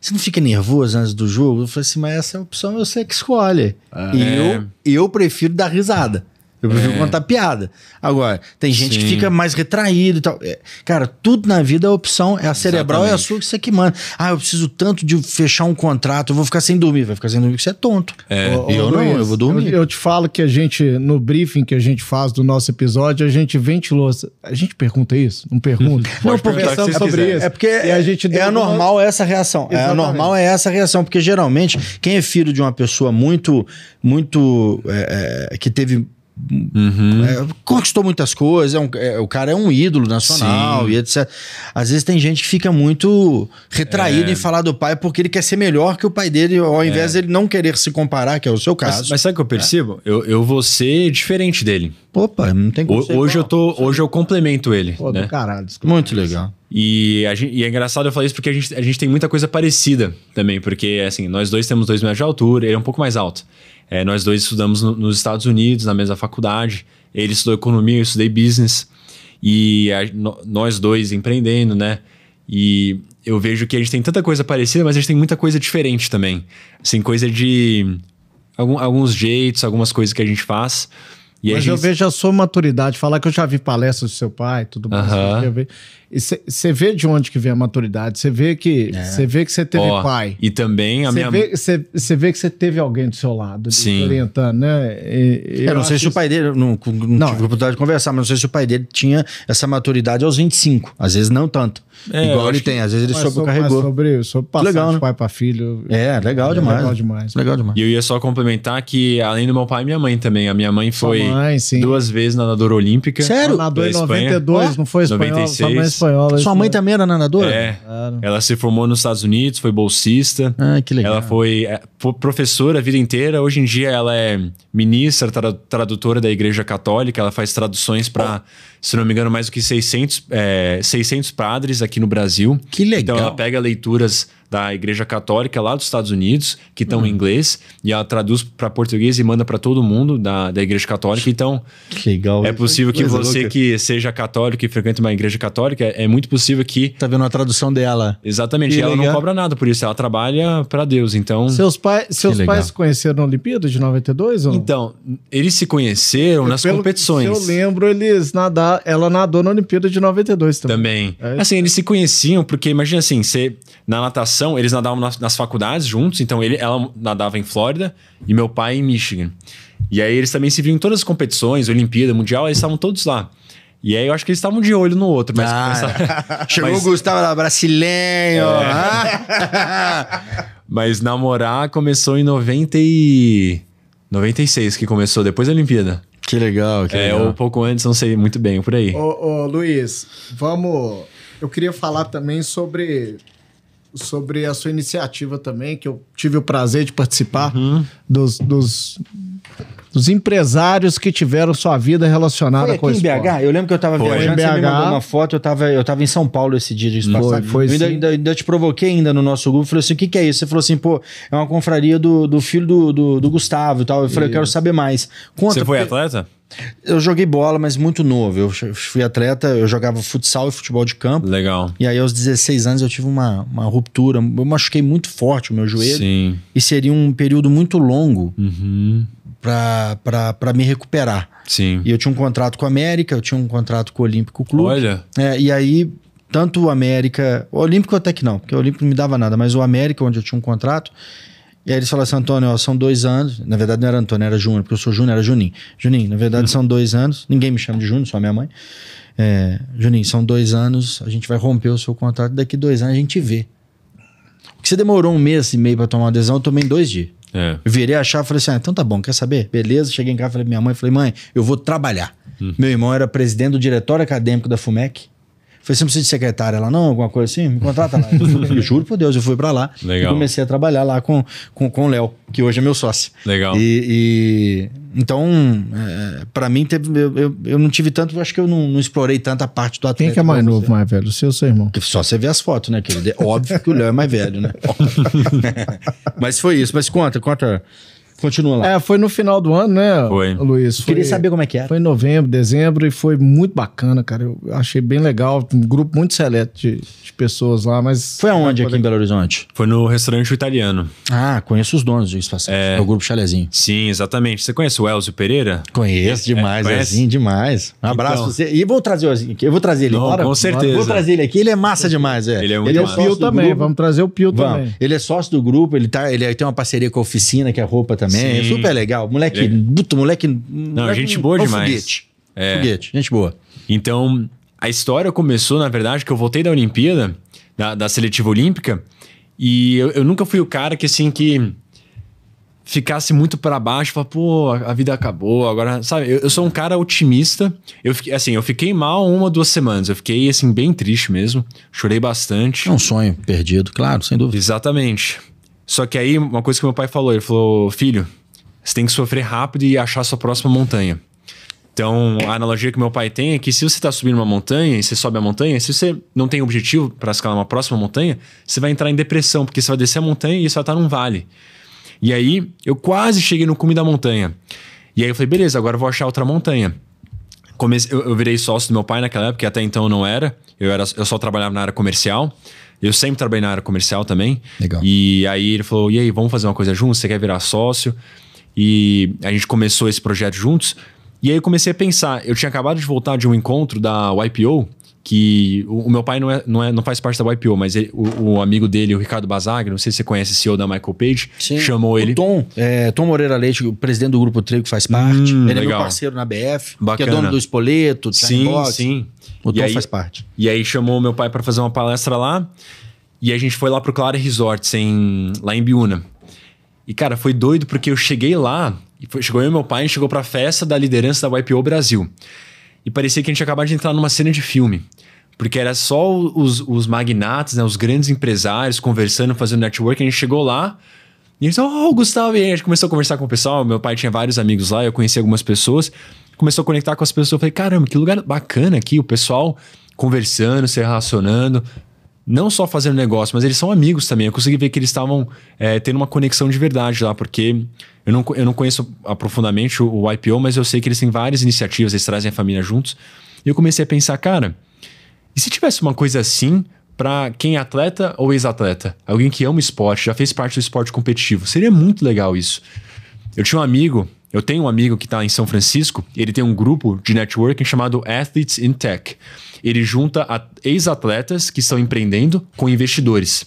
você não fica nervoso antes do jogo? Eu falei assim, mas essa é a opção, eu sei que escolhe. E eu prefiro dar risada. Eu prefiro contar piada. Agora, tem gente que fica mais retraído e tal. Cara, tudo na vida é opção. É a cerebral, é a sua que você que manda. Eu preciso tanto de fechar um contrato, eu vou ficar sem dormir. Vai ficar sem dormir porque você é tonto. Eu vou dormir. Eu te falo que a gente, no briefing que a gente faz do nosso episódio, a gente ventilou. A gente pergunta isso? Não pergunta? Não, porque pensamos sobre isso. É porque normal essa reação. Exatamente. Normal é essa reação. Porque geralmente, quem é filho de uma pessoa muito que teve... conquistou muitas coisas, o cara é um ídolo nacional e etc. Às vezes tem gente que fica muito retraído em falar do pai porque ele quer ser melhor que o pai dele, ao invés de ele não querer se comparar, que é o seu caso. Mas sabe o que eu percebo? Eu vou ser diferente dele. Opa, não tem como Hoje eu complemento ele. Pô, né? do caralho. Muito legal. E é engraçado eu falar isso porque a gente tem muita coisa parecida também, porque assim, nós dois temos 2 metros de altura, ele é um pouco mais alto. Nós dois estudamos nos Estados Unidos, na mesma faculdade. Ele estudou economia, eu estudei business. E nós dois empreendendo, né? E eu vejo que a gente tem tanta coisa parecida, mas a gente tem muita coisa diferente também. Assim, coisa de alguns jeitos, algumas coisas que a gente faz. E mas eu vejo a sua maturidade, falar que eu já vi palestras do seu pai, tudo mais. E você vê de onde que vem a maturidade, você vê que você teve pai. E também a minha... Você vê que você teve alguém do seu lado, sim, orientando, né? Eu não sei se o pai dele, não tive oportunidade de conversar, mas não sei se o pai dele tinha essa maturidade aos 25, às vezes não tanto. Igual ele tem, às vezes ele sobrecarregou. Sobre passar legal, de pai para filho. Legal demais. Legal demais. E eu ia só complementar que, além do meu pai, minha mãe também. A minha mãe foi 2 vezes nadadora olímpica. Sério? Nadou em 92, não foi espanhola? 96. Sua mãe também era nadadora? Claro. Ela se formou nos Estados Unidos, foi bolsista. Que legal. Ela foi professora a vida inteira. Hoje em dia ela é ministra, tradutora da Igreja Católica. Ela faz traduções para, se não me engano, mais do que 600 padres aqui no Brasil. Que legal. Então ela pega leituras da Igreja Católica lá dos Estados Unidos, que estão em inglês, e ela traduz para português e manda para todo mundo da Igreja Católica. Então, que legal. É possível que você que seja católico e frequente uma igreja católica, é muito possível que... Tá vendo a tradução dela. Exatamente. E ela não cobra nada por isso, ela trabalha para Deus, então... Seus pais se conheceram na Olimpíada de 92 ou não? Então, eles se conheceram nas competições. Eu lembro, ela nadou na Olimpíada de 92 também. Assim, eles se conheciam porque, imagina assim, na natação, eles nadavam nas faculdades juntos, então ela nadava em Flórida e meu pai em Michigan. E aí eles também se viam em todas as competições, Olimpíada, Mundial, eles estavam todos lá. E aí eu acho que eles estavam de olho no outro. Mas chegou o Gustavo lá, brasileiro. Mas namorar começou em 96 que começou, depois da Olimpíada. Que legal, ou pouco antes, não sei muito bem, por aí. Ô Luiz, eu queria falar também sobre a sua iniciativa também, que eu tive o prazer de participar dos empresários que tiveram sua vida relacionada com o esporte. BH? Eu lembro que eu estava viajando, você me mandou uma foto, eu tava em São Paulo esse dia de espaço. Eu ainda te provoquei ainda no nosso grupo, falei assim, o que é isso? Você falou assim, é uma confraria do filho do Gustavo e tal. Eu falei, eu quero saber mais. Você foi atleta? Eu joguei bola, mas muito novo. Eu fui atleta, eu jogava futsal e futebol de campo. Legal. E aí aos 16 anos eu tive uma ruptura. Eu machuquei muito forte o meu joelho. Sim. E seria um período muito longo para me recuperar. Sim. E eu tinha um contrato com a América, eu tinha um contrato com o Olímpico Clube. Olha. E aí, tanto o América... O Olímpico até que não, porque o Olímpico não me dava nada. Mas o América, onde eu tinha um contrato... E aí eles falaram assim, Antônio, são 2 anos. Na verdade não era Antônio, era Júnior, porque eu sou Júnior, era Juninho. Juninho, na verdade são 2 anos. Ninguém me chama de Júnior, só a minha mãe. Juninho, são 2 anos, a gente vai romper o seu contrato, daqui 2 anos a gente vê. Porque você demorou 1 mês e meio pra tomar uma adesão, eu tomei em 2 dias. Eu virei a chave e falei assim, então tá bom, quer saber? Beleza, cheguei em casa, falei pra minha mãe, mãe, eu vou trabalhar. Meu irmão era presidente do diretório acadêmico da FUMEC. Falei, você não precisa de secretária lá não? Alguma coisa assim? Me contrata lá. Eu juro por Deus, eu fui pra lá. Legal. E comecei a trabalhar lá com o Léo, que hoje é meu sócio. Legal. Então, pra mim, eu não tive tanto, acho que eu não explorei tanto a parte do atleta. Quem que é mais novo, mais velho? O seu irmão? Só você vê as fotos, né, querido? É óbvio que o Léo é mais velho, né? Mas foi isso. Mas conta. Continua lá. Foi no final do ano, né, foi. Luiz? Queria saber como é que era. Foi em novembro, dezembro, e foi muito bacana, cara. Eu achei bem legal. Um grupo muito seleto de pessoas lá, mas... Foi aonde aqui em Belo Horizonte? Foi no restaurante italiano. Conheço os donos disso, é o Grupo Chalezinho. Sim, exatamente. Você conhece o Elzio Pereira? Conheço demais, Elzinho, demais. Um abraço pra você. E vou trazer o Elzinho aqui. Eu vou trazer ele. Com certeza. Vou trazer ele aqui. Ele é massa demais, Ele é muito massa. O Pio também. Vamos trazer o Pio também. Ele é sócio do grupo. Ele tem uma parceria com a oficina, que é roupa também. Sim. É super legal. Moleque. Não, gente boa demais. Foguete. Gente boa. Então, a história começou, na verdade, que eu voltei da Olimpíada, da seletiva olímpica, e eu nunca fui o cara que, assim, que ficasse muito pra baixo, falar, pô, a vida acabou, agora, sabe? Eu sou um cara otimista. Eu fiquei mal 1 ou 2 semanas. Eu fiquei, assim, bem triste mesmo. Chorei bastante. É um sonho perdido, claro, sem dúvida. Exatamente. Só que aí, uma coisa que meu pai falou, ele falou, filho, você tem que sofrer rápido e achar a sua próxima montanha. Então, a analogia que meu pai tem é que se você está subindo uma montanha e você sobe a montanha, se você não tem objetivo para escalar uma próxima montanha, você vai entrar em depressão, porque você vai descer a montanha e você vai estar num vale. E aí, eu quase cheguei no cume da montanha. E aí eu falei, beleza, agora eu vou achar outra montanha. Eu virei sócio do meu pai naquela época, que até então eu não era. Eu só trabalhava na área comercial. Eu sempre trabalhei na área comercial também. Legal. E aí ele falou, e aí, vamos fazer uma coisa juntos? Você quer virar sócio? E a gente começou esse projeto juntos. E aí eu comecei a pensar, eu tinha acabado de voltar de um encontro da YPO, que o meu pai não faz parte da YPO, mas o amigo dele, o Ricardo Bazag, não sei se você conhece o CEO da Michael Page, Sim. chamou ele. Tom Moreira Leite, o presidente do Grupo Trigo, faz parte. Ele legal. é meu parceiro na BF, Bacana. que é dono do Espoleto, Sim. O Tom faz parte. E aí chamou meu pai para fazer uma palestra lá, e a gente foi lá pro Clara Resorts, lá em Biúna. E cara, foi doido porque eu cheguei lá, chegou eu e meu pai, a gente chegou pra festa da liderança da YPO Brasil. E parecia que a gente acabava de entrar numa cena de filme. Porque era só os magnatas, né, os grandes empresários conversando, fazendo network. A gente chegou lá e a gente disse, Gustavo, e aí a gente começou a conversar com o pessoal. Meu pai tinha vários amigos lá, eu conheci algumas pessoas. Começou a conectar com as pessoas. Eu falei, caramba, que lugar bacana aqui. O pessoal conversando, se relacionando. Não só fazendo negócio, mas eles são amigos também. Eu consegui ver que eles estavam tendo uma conexão de verdade lá, porque eu não conheço aprofundadamente o YPO, mas eu sei que eles têm várias iniciativas, eles trazem a família juntos. E eu comecei a pensar, cara, e se tivesse uma coisa assim para quem é atleta ou ex-atleta? Alguém que ama esporte, já fez parte do esporte competitivo. Seria muito legal isso. Eu tenho um amigo que está em São Francisco, ele tem um grupo de networking chamado Athletes in Tech. Ele junta ex-atletas que estão empreendendo com investidores.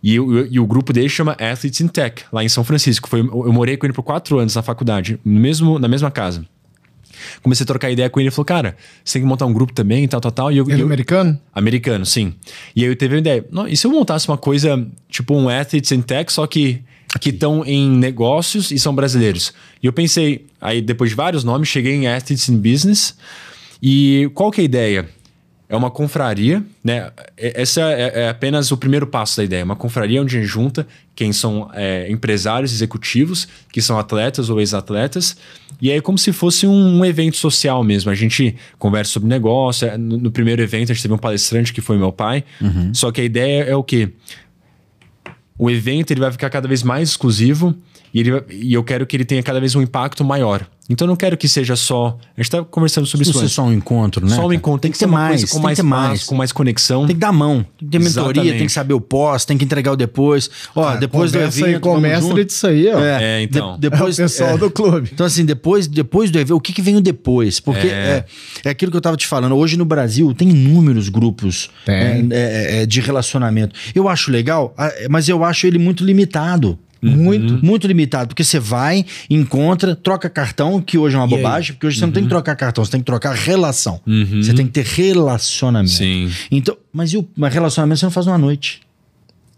E o grupo dele chama Athletes in Tech, lá em São Francisco. Eu morei com ele por 4 anos na faculdade, na mesma casa. Comecei a trocar ideia com ele e falou, cara, você tem que montar um grupo também, tal. E ele é americano? Americano, sim. E aí eu teve uma ideia, e se eu montasse uma coisa, tipo um Athletes in Tech, só que estão em negócios e são brasileiros? E eu pensei, aí depois de vários nomes, cheguei em Athletes in Business. E qual que é a ideia? É uma confraria, né? Essa é apenas o primeiro passo da ideia. Uma confraria onde a gente junta quem são empresários executivos, que são atletas ou ex-atletas. E aí é como se fosse um evento social mesmo. A gente conversa sobre negócio. No primeiro evento a gente teve um palestrante que foi meu pai. Uhum. Só que a ideia é o quê? O evento ele vai ficar cada vez mais exclusivo e eu quero que ele tenha cada vez um impacto maior. Então eu não quero que seja só... A gente tá conversando sobre isso. Não ser só um encontro, né? Só um encontro. Tem que ser uma coisa com mais espaço, com mais conexão. Tem que dar mão. Tem que ter mentoria, tem que saber o pós, tem que entregar o depois. Depois do evento, com mestre disso aí, ó. Então. Depois, o pessoal do clube. Então assim, depois do evento, o que vem o depois? Porque é aquilo que eu tava te falando. Hoje no Brasil tem inúmeros grupos de relacionamento. Eu acho legal, mas eu acho ele muito limitado. Muito limitado, porque você vai, encontra, troca cartão, que hoje é uma bobagem, porque hoje você não tem que trocar cartão, você tem que trocar relação. Você tem que ter relacionamento. Sim. Então, mas relacionamento você não faz numa noite.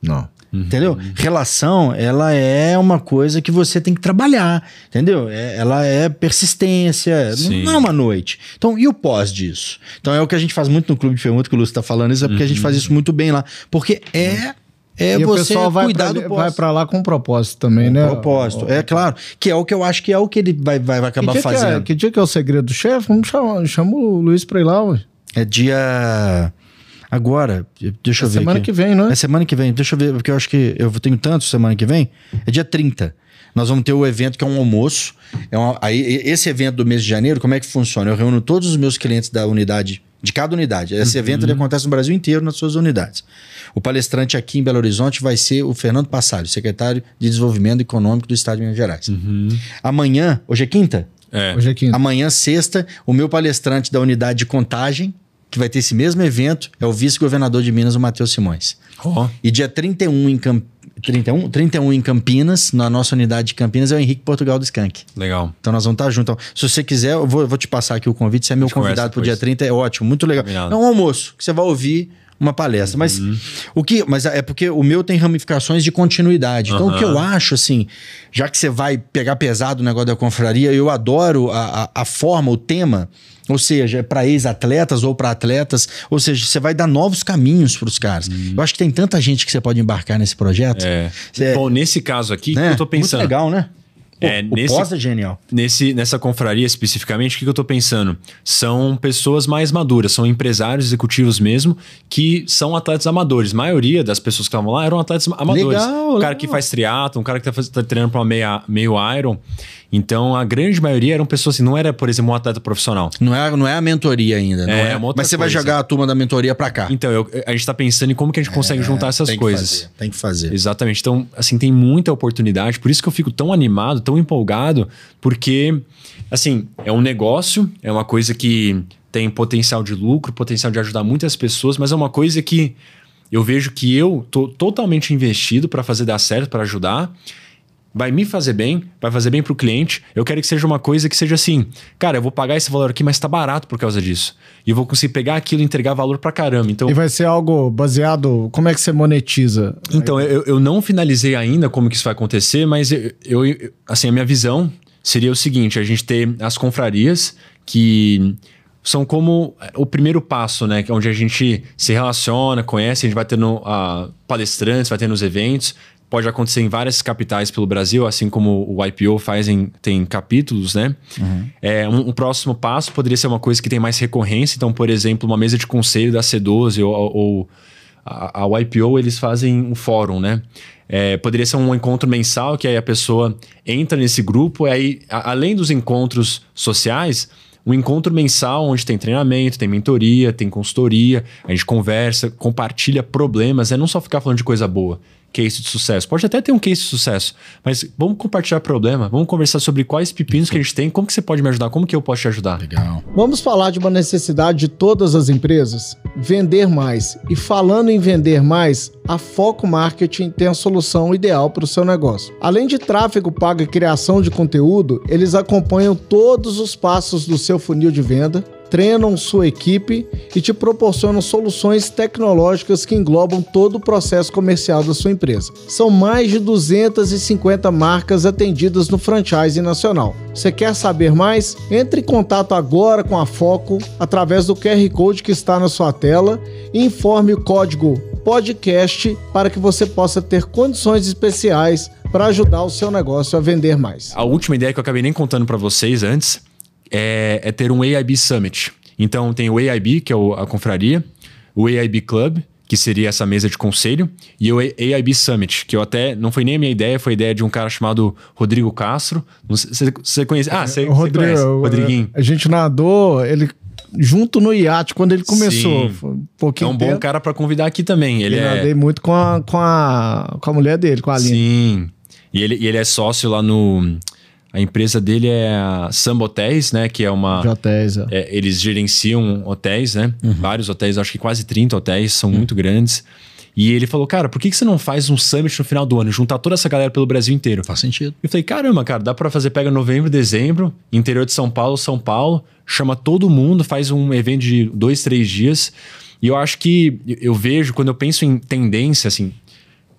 Não. Entendeu? Relação, ela é uma coisa que você tem que trabalhar, entendeu? Ela é persistência, não é uma noite. Então, e o pós disso? Então é o que a gente faz muito no Clube de Pergunta, que o Lúcio tá falando isso, é porque a gente faz isso muito bem lá. Porque e você o pessoal vai pra lá com um propósito também, né? Propósito, claro. Que é o que eu acho que é o que ele vai acabar fazendo. Que dia que é o segredo do chefe? Chama o Luiz pra ir lá, ué. É dia... Agora, deixa eu ver semana aqui. Que vem, não é? É semana que vem, deixa eu ver, porque eu acho que eu tenho tanto semana que vem. É dia 30. Nós vamos ter o evento que é um almoço. Aí, esse evento do mês de janeiro, como é que funciona? Eu reúno todos os meus clientes da unidade, de cada unidade. Esse evento ele acontece no Brasil inteiro, nas suas unidades. O palestrante aqui em Belo Horizonte vai ser o Fernando Passalho, secretário de Desenvolvimento Econômico do Estado de Minas Gerais. Amanhã, hoje é quinta? Hoje é quinta. Amanhã, sexta, o meu palestrante da unidade de Contagem, que vai ter esse mesmo evento, é o vice-governador de Minas, o Matheus Simões. E dia 31 em Campinas, na nossa unidade de Campinas, é o Henrique Portugal do Skank. Legal. Então nós vamos estar juntos. Então, se você quiser, eu vou te passar aqui o convite. Você é meu convidado pro dia 30, é ótimo, muito legal. É um almoço, que você vai ouvir uma palestra. Mas é porque o meu tem ramificações de continuidade. Então o que eu acho, assim, já que você vai pegar pesado o negócio da confraria, eu adoro a forma, o tema. Ou seja, é para ex-atletas ou para atletas. Ou seja, você vai dar novos caminhos para os caras. Eu acho que tem tanta gente que você pode embarcar nesse projeto. Bom, nesse caso aqui, né? eu tô pensando... Muito legal, né? O pós é genial. Nessa confraria especificamente, o que eu tô pensando? São pessoas mais maduras, são empresários executivos mesmo, que são atletas amadores. A maioria das pessoas que estavam lá eram atletas amadores. Legal, um cara que faz triatlon, um cara que tá treinando para uma meio Iron. Então, a grande maioria eram pessoas assim, não era, por exemplo, um atleta profissional. Não é a mentoria ainda. Não é. Uma outra Mas você coisa. vai jogar a turma da mentoria pra cá. Então, a gente tá pensando em como que a gente consegue juntar essas coisas. Tem que fazer. Exatamente. Então, assim, tem muita oportunidade. Por isso que eu fico tão animado, tão empolgado, porque, assim, é um negócio, é uma coisa que tem potencial de lucro, potencial de ajudar muitas pessoas, mas é uma coisa que eu vejo que eu tô totalmente investido para fazer dar certo, para ajudar. Vai me fazer bem, vai fazer bem pro cliente. Eu quero que seja uma coisa que seja assim, cara, eu vou pagar esse valor aqui, mas tá barato por causa disso. E eu vou conseguir pegar aquilo e entregar valor pra caramba. Então, e vai ser algo baseado... Como é que você monetiza? Então, eu não finalizei ainda como que isso vai acontecer, mas assim, a minha visão seria o seguinte, a gente ter as confrarias que são como o primeiro passo, né? Onde a gente se relaciona, conhece, a gente vai tendo palestrantes, vai tendo os eventos. Pode acontecer em várias capitais pelo Brasil, assim como o IPO tem capítulos, né? Um próximo passo poderia ser uma coisa que tem mais recorrência. Então, por exemplo, uma mesa de conselho da C12 ou a IPO, eles fazem um fórum, né? Poderia ser um encontro mensal, que aí a pessoa entra nesse grupo, e aí, além dos encontros sociais, um encontro mensal onde tem treinamento, tem mentoria, tem consultoria, a gente conversa, compartilha problemas, não só ficar falando de coisa boa. Case de sucesso. Pode até ter um case de sucesso, mas vamos compartilhar problema, vamos conversar sobre quais pepinos que a gente tem, como que você pode me ajudar, como que eu posso te ajudar. Legal. Vamos falar de uma necessidade de todas as empresas? Vender mais. E falando em vender mais, a Foco Marketing tem a solução ideal para o seu negócio. Além de tráfego pago e criação de conteúdo, eles acompanham todos os passos do seu funil de venda, treinam sua equipe e te proporcionam soluções tecnológicas que englobam todo o processo comercial da sua empresa. São mais de 250 marcas atendidas no franchising nacional. Você quer saber mais? Entre em contato agora com a Foco através do QR Code que está na sua tela e informe o código podcast para que você possa ter condições especiais para ajudar o seu negócio a vender mais. A última ideia que eu acabei nem contando para vocês antes é ter um AIB Summit. Então tem o AIB, que é a confraria, o AIB Club, que seria essa mesa de conselho, e o AIB Summit, que eu até, não foi nem a minha ideia, foi a ideia de um cara chamado Rodrigo Castro. Você conhece? Você conhece, Rodriguinho. A gente nadou, ele junto no iate quando ele começou. Um pouquinho é um bom cara para convidar aqui também. Eu nadei muito com a mulher dele, com a Aline. Sim, e ele é sócio lá no... A empresa dele é a Samba Hotéis, né? Que é uma... De hotéis, eles gerenciam hotéis, né? Vários hotéis, acho que quase 30 hotéis, são muito grandes. E ele falou, cara, por que você não faz um summit no final do ano? Juntar toda essa galera pelo Brasil inteiro. Faz sentido. Eu falei, caramba, cara, dá pra fazer, pega novembro, dezembro, interior de São Paulo, chama todo mundo, faz um evento de 2, 3 dias. E eu acho que, eu vejo, quando eu penso em tendência, assim,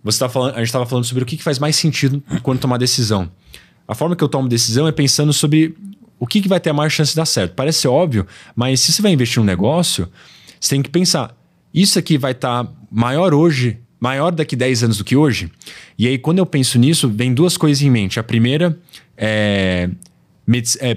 a gente estava falando sobre o que faz mais sentido quando tomar decisão. A forma que eu tomo decisão é pensando sobre o que vai ter a maior chance de dar certo. Parece ser óbvio, mas se você vai investir num negócio, você tem que pensar, isso aqui vai estar maior hoje, maior daqui 10 anos do que hoje? E aí, quando eu penso nisso, vem duas coisas em mente. A primeira é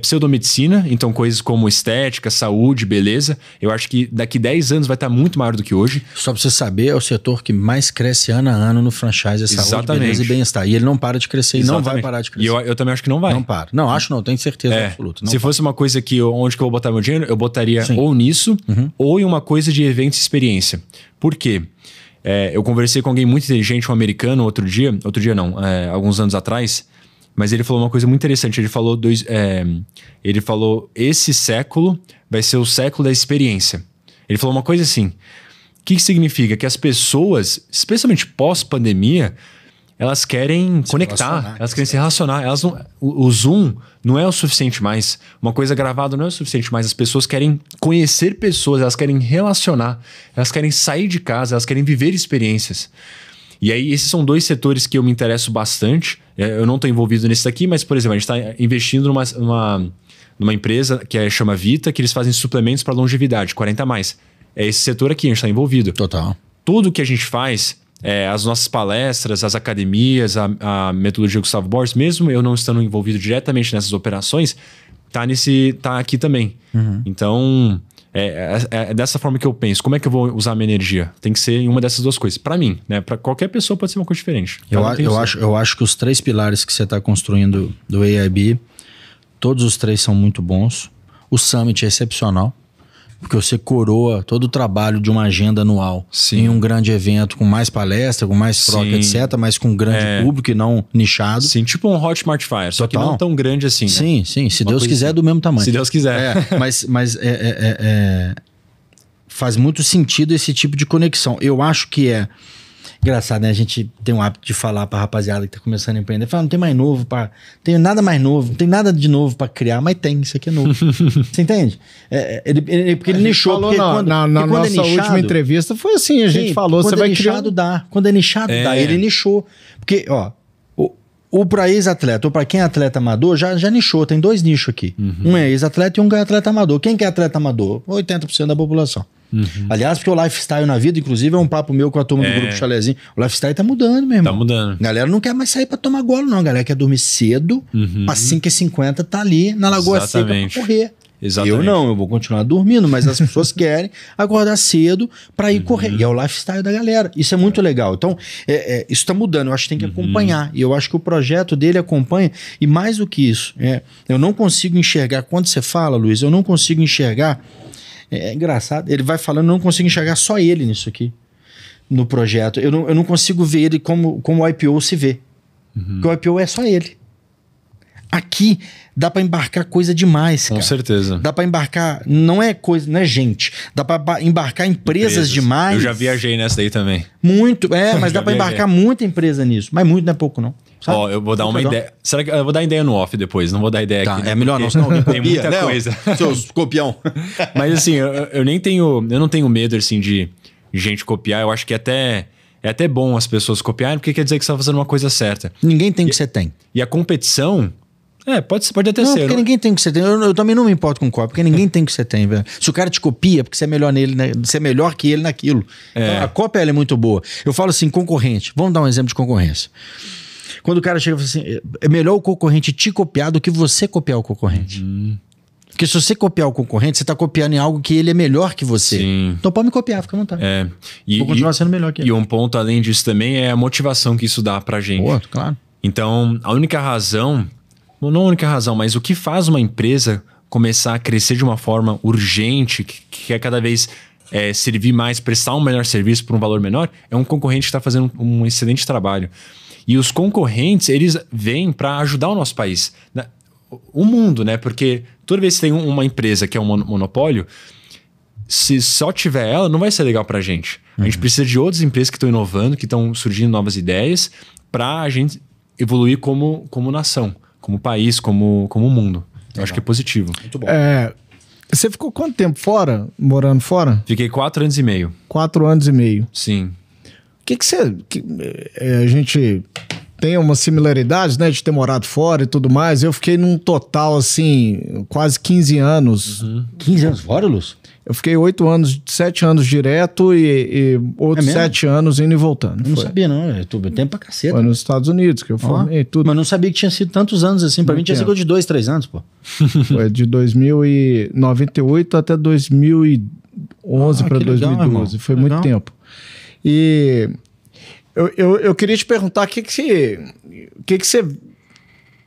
pseudomedicina, então coisas como estética, saúde, beleza. Eu acho que daqui 10 anos vai estar muito maior do que hoje. Só pra você saber, é o setor que mais cresce ano a ano no franchise, é saúde, beleza e bem-estar. E ele não para de crescer e não vai parar de crescer. E eu também acho que não vai. Não para. Não, acho não, tenho certeza absoluta. Se fosse uma coisa que onde que eu vou botar meu dinheiro, eu botaria ou nisso, ou em uma coisa de eventos e experiência. Por quê? Eu conversei com alguém muito inteligente, um americano, alguns anos atrás, mas ele falou uma coisa muito interessante. Ele falou, esse século vai ser o século da experiência. Ele falou uma coisa assim, o que significa? Que as pessoas, especialmente pós-pandemia, elas querem conectar, elas querem se relacionar. O Zoom não é o suficiente mais. Uma coisa gravada não é o suficiente mais. As pessoas querem conhecer pessoas, elas querem relacionar, elas querem sair de casa, elas querem viver experiências. E aí, esses são dois setores que eu me interesso bastante. Eu não estou envolvido nesse daqui, mas, por exemplo, a gente está investindo numa empresa que chama Vita, que eles fazem suplementos para longevidade, 40+. É esse setor aqui, a gente está envolvido. Total. Tudo que a gente faz as nossas palestras, as academias, a metodologia Gustavo Borges, mesmo eu não estando envolvido diretamente nessas operações, tá aqui também. Então, é dessa forma que eu penso. Como é que eu vou usar a minha energia? Tem que ser em uma dessas duas coisas. Para mim, né? Para qualquer pessoa pode ser uma coisa diferente. Eu acho que os 3 pilares que você está construindo do AIB, todos os 3 são muito bons. O Summit é excepcional, porque você coroa todo o trabalho de uma agenda anual. Sim. Em um grande evento com mais palestra, com mais troca, etc., mas com grande público e não nichado. Sim, tipo um Hotmart Fire, só que não tão grande assim, né? Sim, sim. Se Deus quiser, é do mesmo tamanho. Se Deus quiser. Mas faz muito sentido esse tipo de conexão. Eu acho que é engraçado, né? A gente tem um hábito de falar pra rapaziada que tá começando a empreender. Fala, não tem mais novo tem nada mais novo, não tem nada de novo pra criar, mas tem, isso aqui é novo. Você entende? Porque ele nichou. Porque na nossa última entrevista foi assim, a gente falou, você vai criar... Quando é nichado, dá. Ele nichou. Porque, ó, o para ex-atleta ou para quem é atleta amador, já nichou, tem 2 nichos aqui. Um é ex-atleta e um é atleta amador. Quem que é atleta amador? 80% da população. Aliás, porque o lifestyle na vida, inclusive, é um papo meu com a turma do Grupo Chalezinho. O lifestyle tá mudando, meu irmão. Tá mudando. A galera não quer mais sair pra tomar golo, não. A galera quer dormir cedo, às 5h50 tá ali na Lagoa Seca pra correr. Exatamente. Eu não, eu vou continuar dormindo, mas as pessoas querem acordar cedo pra ir correr. E é o lifestyle da galera. Isso é muito legal. Então, isso tá mudando. Eu acho que tem que acompanhar. E eu acho que o projeto dele acompanha. E mais do que isso, eu não consigo enxergar. Quando você fala, Luiz, eu não consigo enxergar. É engraçado, ele vai falando, eu não consigo enxergar só ele nisso aqui, no projeto. Eu não consigo ver ele como o IPO se vê. Porque o IPO é só ele. Aqui dá pra embarcar coisa demais, cara. Com certeza. Dá pra embarcar, não é gente. Dá pra embarcar empresas demais. Eu já viajei nessa daí também. Muito, mas dá pra embarcar muita empresa nisso. Mas muito não é pouco, não. Ó, eu vou dar uma ideia. Será que eu vou dar ideia no off depois? Não vou dar ideia aqui. É melhor não, senão alguém tem muita coisa. Seus copião. Mas assim, eu não tenho medo assim de gente copiar. Eu acho que é até bom as pessoas copiarem, porque quer dizer que você está fazendo uma coisa certa. Ninguém tem o que você tem. E a competição, pode até não, ser. Porque ninguém tem o que você tem. Eu também não me importo com cópia, porque ninguém tem o que você tem, velho. Se o cara te copia, porque você é melhor nele, né? Você é melhor que ele naquilo. Então, a cópia ela é muito boa. Eu falo assim, concorrente. Vamos dar um exemplo de concorrência. Quando o cara chega e fala assim, é melhor o concorrente te copiar do que você copiar o concorrente. Porque se você copiar o concorrente, você está copiando em algo que ele é melhor que você. Sim. Então pode me copiar, fica à vontade. Vou continuar sendo melhor que ele. E um ponto além disso também é a motivação que isso dá pra gente. Pô, claro. Então, a única razão, não a única razão, mas o que faz uma empresa começar a crescer de uma forma urgente, que é cada vez servir mais, prestar um melhor serviço por um valor menor, é um concorrente que está fazendo um excelente trabalho. E os concorrentes, eles vêm para ajudar o nosso país. O mundo, né? Porque toda vez que tem uma empresa que é um monopólio, se só tiver ela, não vai ser legal pra gente. A gente precisa de outras empresas que estão inovando, que estão surgindo novas ideias, pra a gente evoluir como nação, como país, como mundo. Eu acho que é positivo. Muito bom. Você ficou quanto tempo fora, morando fora? Fiquei 4 anos e meio. 4 anos e meio. Sim. A gente tem uma similaridade, né, de ter morado fora e tudo mais. Eu fiquei num total, assim, quase 15 anos. 15 anos fora, Lúcio? Eu fiquei 7 anos direto e outros 7 anos indo e voltando. Eu não sabia, não. É tempo pra caceta. Foi nos Estados Unidos que eu formei tudo. Mas não sabia que tinha sido tantos anos assim. Pra mim tinha sido de 2, 3 anos, pô. Foi de 2098 até 2011 para 2012. Foi muito tempo. E eu queria te perguntar o que você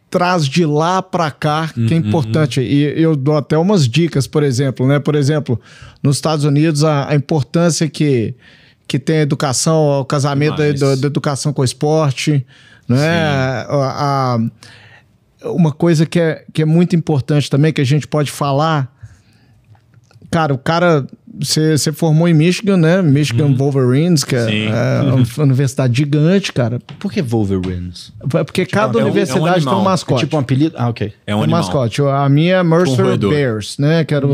traz de lá para cá que é importante. E eu dou até umas dicas, por exemplo, né? Por exemplo, nos Estados Unidos, a importância que tem a educação, o casamento da educação com o esporte, né? Uma coisa que é muito importante também, que a gente pode falar. Cara, você formou em Michigan, né? Michigan Wolverines, que é uma universidade gigante, cara. Por que Wolverines? Porque cada universidade tem um mascote. É tipo um apelido? Ok. É um animal. Mascote. A minha é Mercer Bears, né? Que era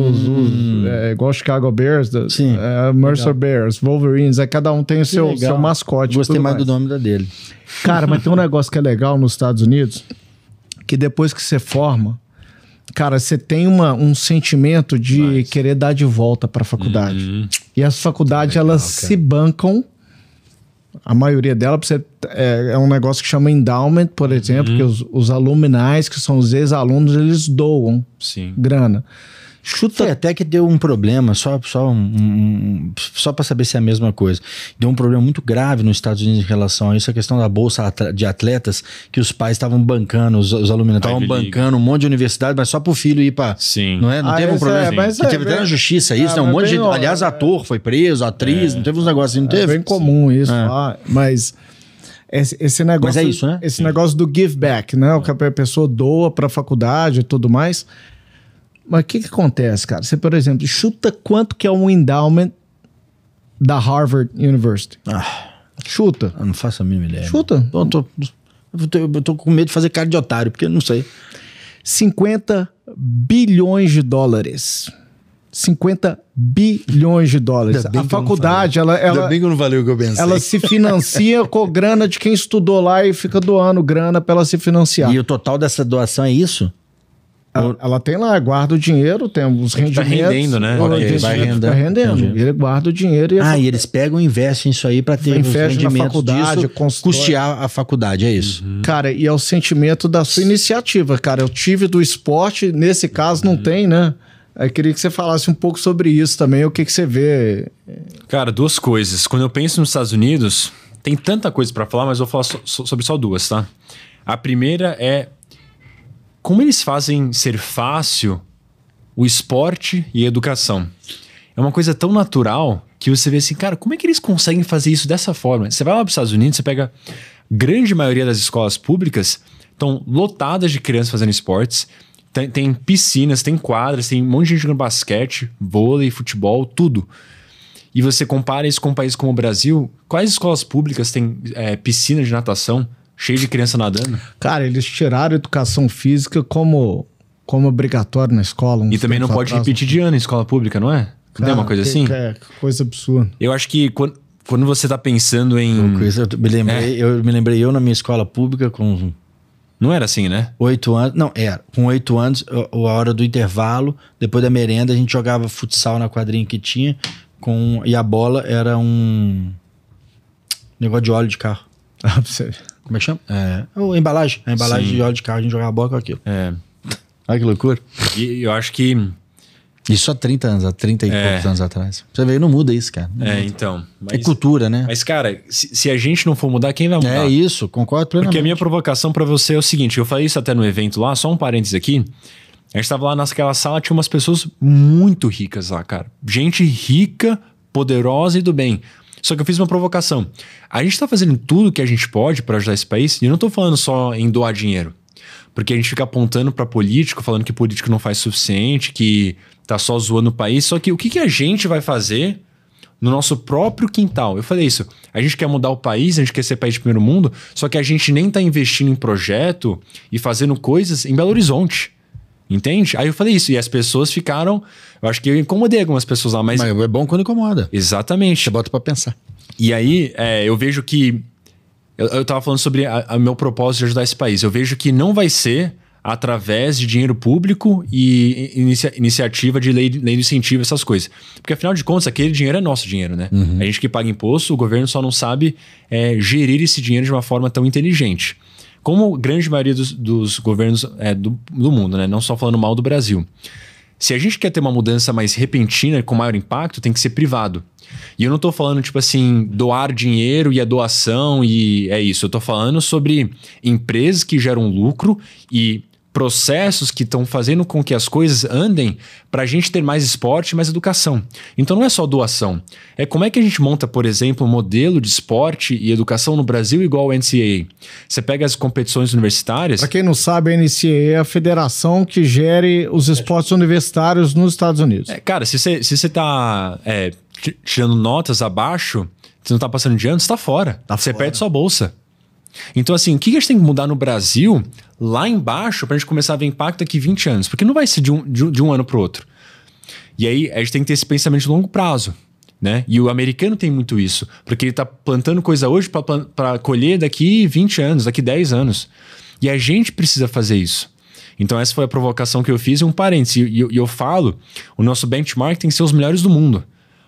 igual Chicago Bears. Sim. Mercer Bears, Wolverines. Cada um tem o seu mascote. Gostei mais do nome da dele. Cara, mas tem um negócio que é legal nos Estados Unidos, que depois que você forma, cara, você tem um sentimento de querer dar de volta para a faculdade. E as faculdades, elas se bancam A maioria dela é um negócio que chama endowment, por exemplo, que os aluminais, que são os ex-alunos, eles doam grana. Foi até que deu um problema, só para saber se é a mesma coisa. Deu um problema muito grave nos Estados Unidos em relação a isso, a questão da bolsa de atletas, que os pais estavam bancando, os alunos estavam bancando um monte de universidade, mas só pro filho ir para... Sim. Não é? Não teve um problema? Teve até na justiça isso, né? Um monte de... Aliás, ator foi preso, atriz, não teve uns negócios assim, não teve? É bem comum isso, mas... Esse negócio, mas é isso, né? Esse negócio do give back, né? O que a pessoa doa para a faculdade e tudo mais. Mas o que acontece, cara? Você, por exemplo, chuta quanto que é um endowment da Harvard University. Chuta. Eu não faço a mínima ideia. Chuta. Eu tô com medo de fazer cara de otário, porque eu não sei. 50 bilhões de dólares. 50 bilhões de dólares. A faculdade, Ainda bem que não valeu o que eu pensei. Ela se financia com grana de quem estudou lá e fica doando grana para ela se financiar. E o total dessa doação é isso? Ela tem lá, guarda o dinheiro, tem os rendimentos. Tá rendendo, né? Vai rendendo. Ele guarda o dinheiro e... e eles pegam e investem isso aí para ter os rendimentos na faculdade, custear a faculdade, é isso. Cara, e é o sentimento da sua iniciativa, cara. Eu tive do esporte, nesse caso não tem, né? Eu queria que você falasse um pouco sobre isso também, o que você vê. Cara, duas coisas. Quando eu penso nos Estados Unidos, tem tanta coisa para falar, mas eu vou falar sobre só duas, tá? A primeira é como eles fazem ser fácil o esporte e a educação. É uma coisa tão natural que você vê assim, cara, como é que eles conseguem fazer isso dessa forma? Você vai lá para os Estados Unidos, você pega a grande maioria das escolas públicas, estão lotadas de crianças fazendo esportes, tem piscinas, tem quadras, tem um monte de gente jogando basquete, vôlei, futebol, tudo. E você compara isso com um país como o Brasil, quais escolas públicas têm piscina de natação, cheio de criança nadando? Cara, eles tiraram a educação física como obrigatório na escola. E também não pode repetir de ano em escola pública, não é? Não é uma coisa assim? Que coisa absurda. Eu acho que quando você tá pensando em... Eu me lembrei na minha escola pública com... Não era assim, né? 8 anos. Não, era. Com 8 anos, a hora do intervalo, depois da merenda, a gente jogava futsal na quadrinha que tinha. E a bola era um negócio de óleo de carro. Como é que chama? A embalagem. A embalagem de óleo de carro, a gente jogava bola com aquilo. Olha que loucura. E eu acho que... Isso há 30 anos, há 30 e poucos anos atrás. Você vê, não muda isso, cara. Então. É cultura, né? Mas, cara, se a gente não for mudar, quem vai mudar? É isso, concordo plenamente. Porque a minha provocação pra você é o seguinte, eu falei isso até no evento lá, só um parênteses aqui. A gente tava lá naquela sala, tinha umas pessoas muito ricas lá, cara. Gente rica, poderosa e do bem. Só que eu fiz uma provocação. A gente tá fazendo tudo que a gente pode pra ajudar esse país, e eu não tô falando só em doar dinheiro. Porque a gente fica apontando pra político, falando que político não faz suficiente, que tá só zoando o país. Só que o que a gente vai fazer no nosso próprio quintal? Eu falei isso. A gente quer mudar o país, a gente quer ser país de primeiro mundo, só que a gente nem tá investindo em projeto e fazendo coisas em Belo Horizonte. Entende? Aí eu falei isso. E as pessoas ficaram... Eu acho que eu incomodei algumas pessoas lá, mas é bom quando incomoda. Exatamente. Você bota pra pensar. E aí, eu vejo que... Eu tava falando sobre o meu propósito de ajudar esse país. Eu vejo que não vai ser através de dinheiro público e iniciativa de lei de incentivo, essas coisas. Porque, afinal de contas, aquele dinheiro é nosso dinheiro, né? A gente que paga imposto, o governo só não sabe gerir esse dinheiro de uma forma tão inteligente. Como a grande maioria dos governos do mundo, né? Não só falando mal do Brasil. Se a gente quer ter uma mudança mais repentina, com maior impacto, tem que ser privado. E eu não tô falando, tipo assim, doar dinheiro e a doação e é isso. Eu tô falando sobre empresas que geram lucro e processos que estão fazendo com que as coisas andem para a gente ter mais esporte e mais educação. Então não é só doação. É como é que a gente monta, por exemplo, um modelo de esporte e educação no Brasil igual ao NCAA. Você pega as competições universitárias... Para quem não sabe, a NCAA é a federação que gere os esportes universitários nos Estados Unidos. Cara, se você tá tirando notas abaixo, você não tá passando de ano, você tá fora. Você perde sua bolsa. Então, assim, o que a gente tem que mudar no Brasil, lá embaixo, pra gente começar a ver impacto daqui 20 anos? Porque não vai ser de um ano pro outro. E aí, a gente tem que ter esse pensamento de longo prazo, né? E o americano tem muito isso, porque ele tá plantando coisa hoje pra colher daqui 20 anos, daqui 10 anos. E a gente precisa fazer isso. Então, essa foi a provocação que eu fiz e um parênteses. E eu falo, o nosso benchmark tem que ser os melhores do mundo.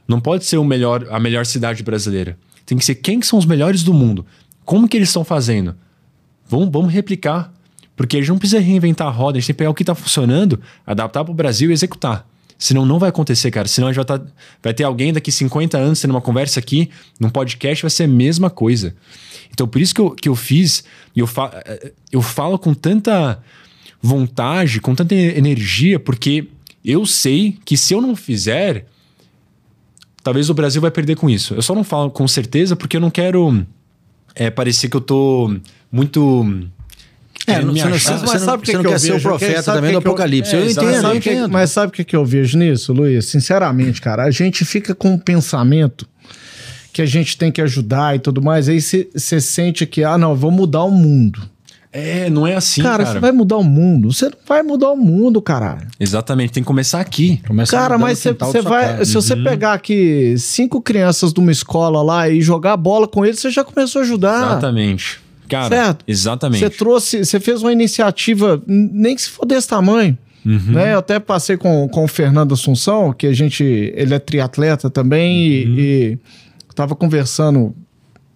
Não pode ser a melhor cidade brasileira. Tem que ser quem que são os melhores do mundo. Como que eles estão fazendo? Vamos replicar. Porque a gente não precisa reinventar a roda, a gente tem que pegar o que está funcionando, adaptar para o Brasil e executar. Senão não vai acontecer, cara. Senão a gente vai ter alguém daqui 50 anos tendo uma conversa aqui, num podcast, vai ser a mesma coisa. Então, por isso que eu fiz, e eu falo com tanta vontade, com tanta energia, porque eu sei que se eu não fizer, talvez o Brasil vai perder com isso. Eu só não falo com certeza porque eu não quero parecer que eu tô muito... Mas sabe o que você não eu quer ser o vejo? profeta também do Apocalipse. Eu entendo. Mas sabe o que eu vejo nisso, Luiz? Sinceramente, cara, a gente fica com um pensamento que a gente tem que ajudar e tudo mais, aí você sente que, não, eu vou mudar o mundo. Não é assim, cara. Você vai mudar o mundo. Você não vai mudar o mundo, caralho. Exatamente, tem que começar aqui. Cara, mas você vai... Se você pegar aqui 5 crianças de uma escola lá e jogar bola com eles, você já começou a ajudar. Exatamente. Cara, certo? Exatamente. Você fez uma iniciativa, nem que se for desse tamanho. Né? Eu até passei com o Fernando Assunção, que ele é triatleta também, e tava conversando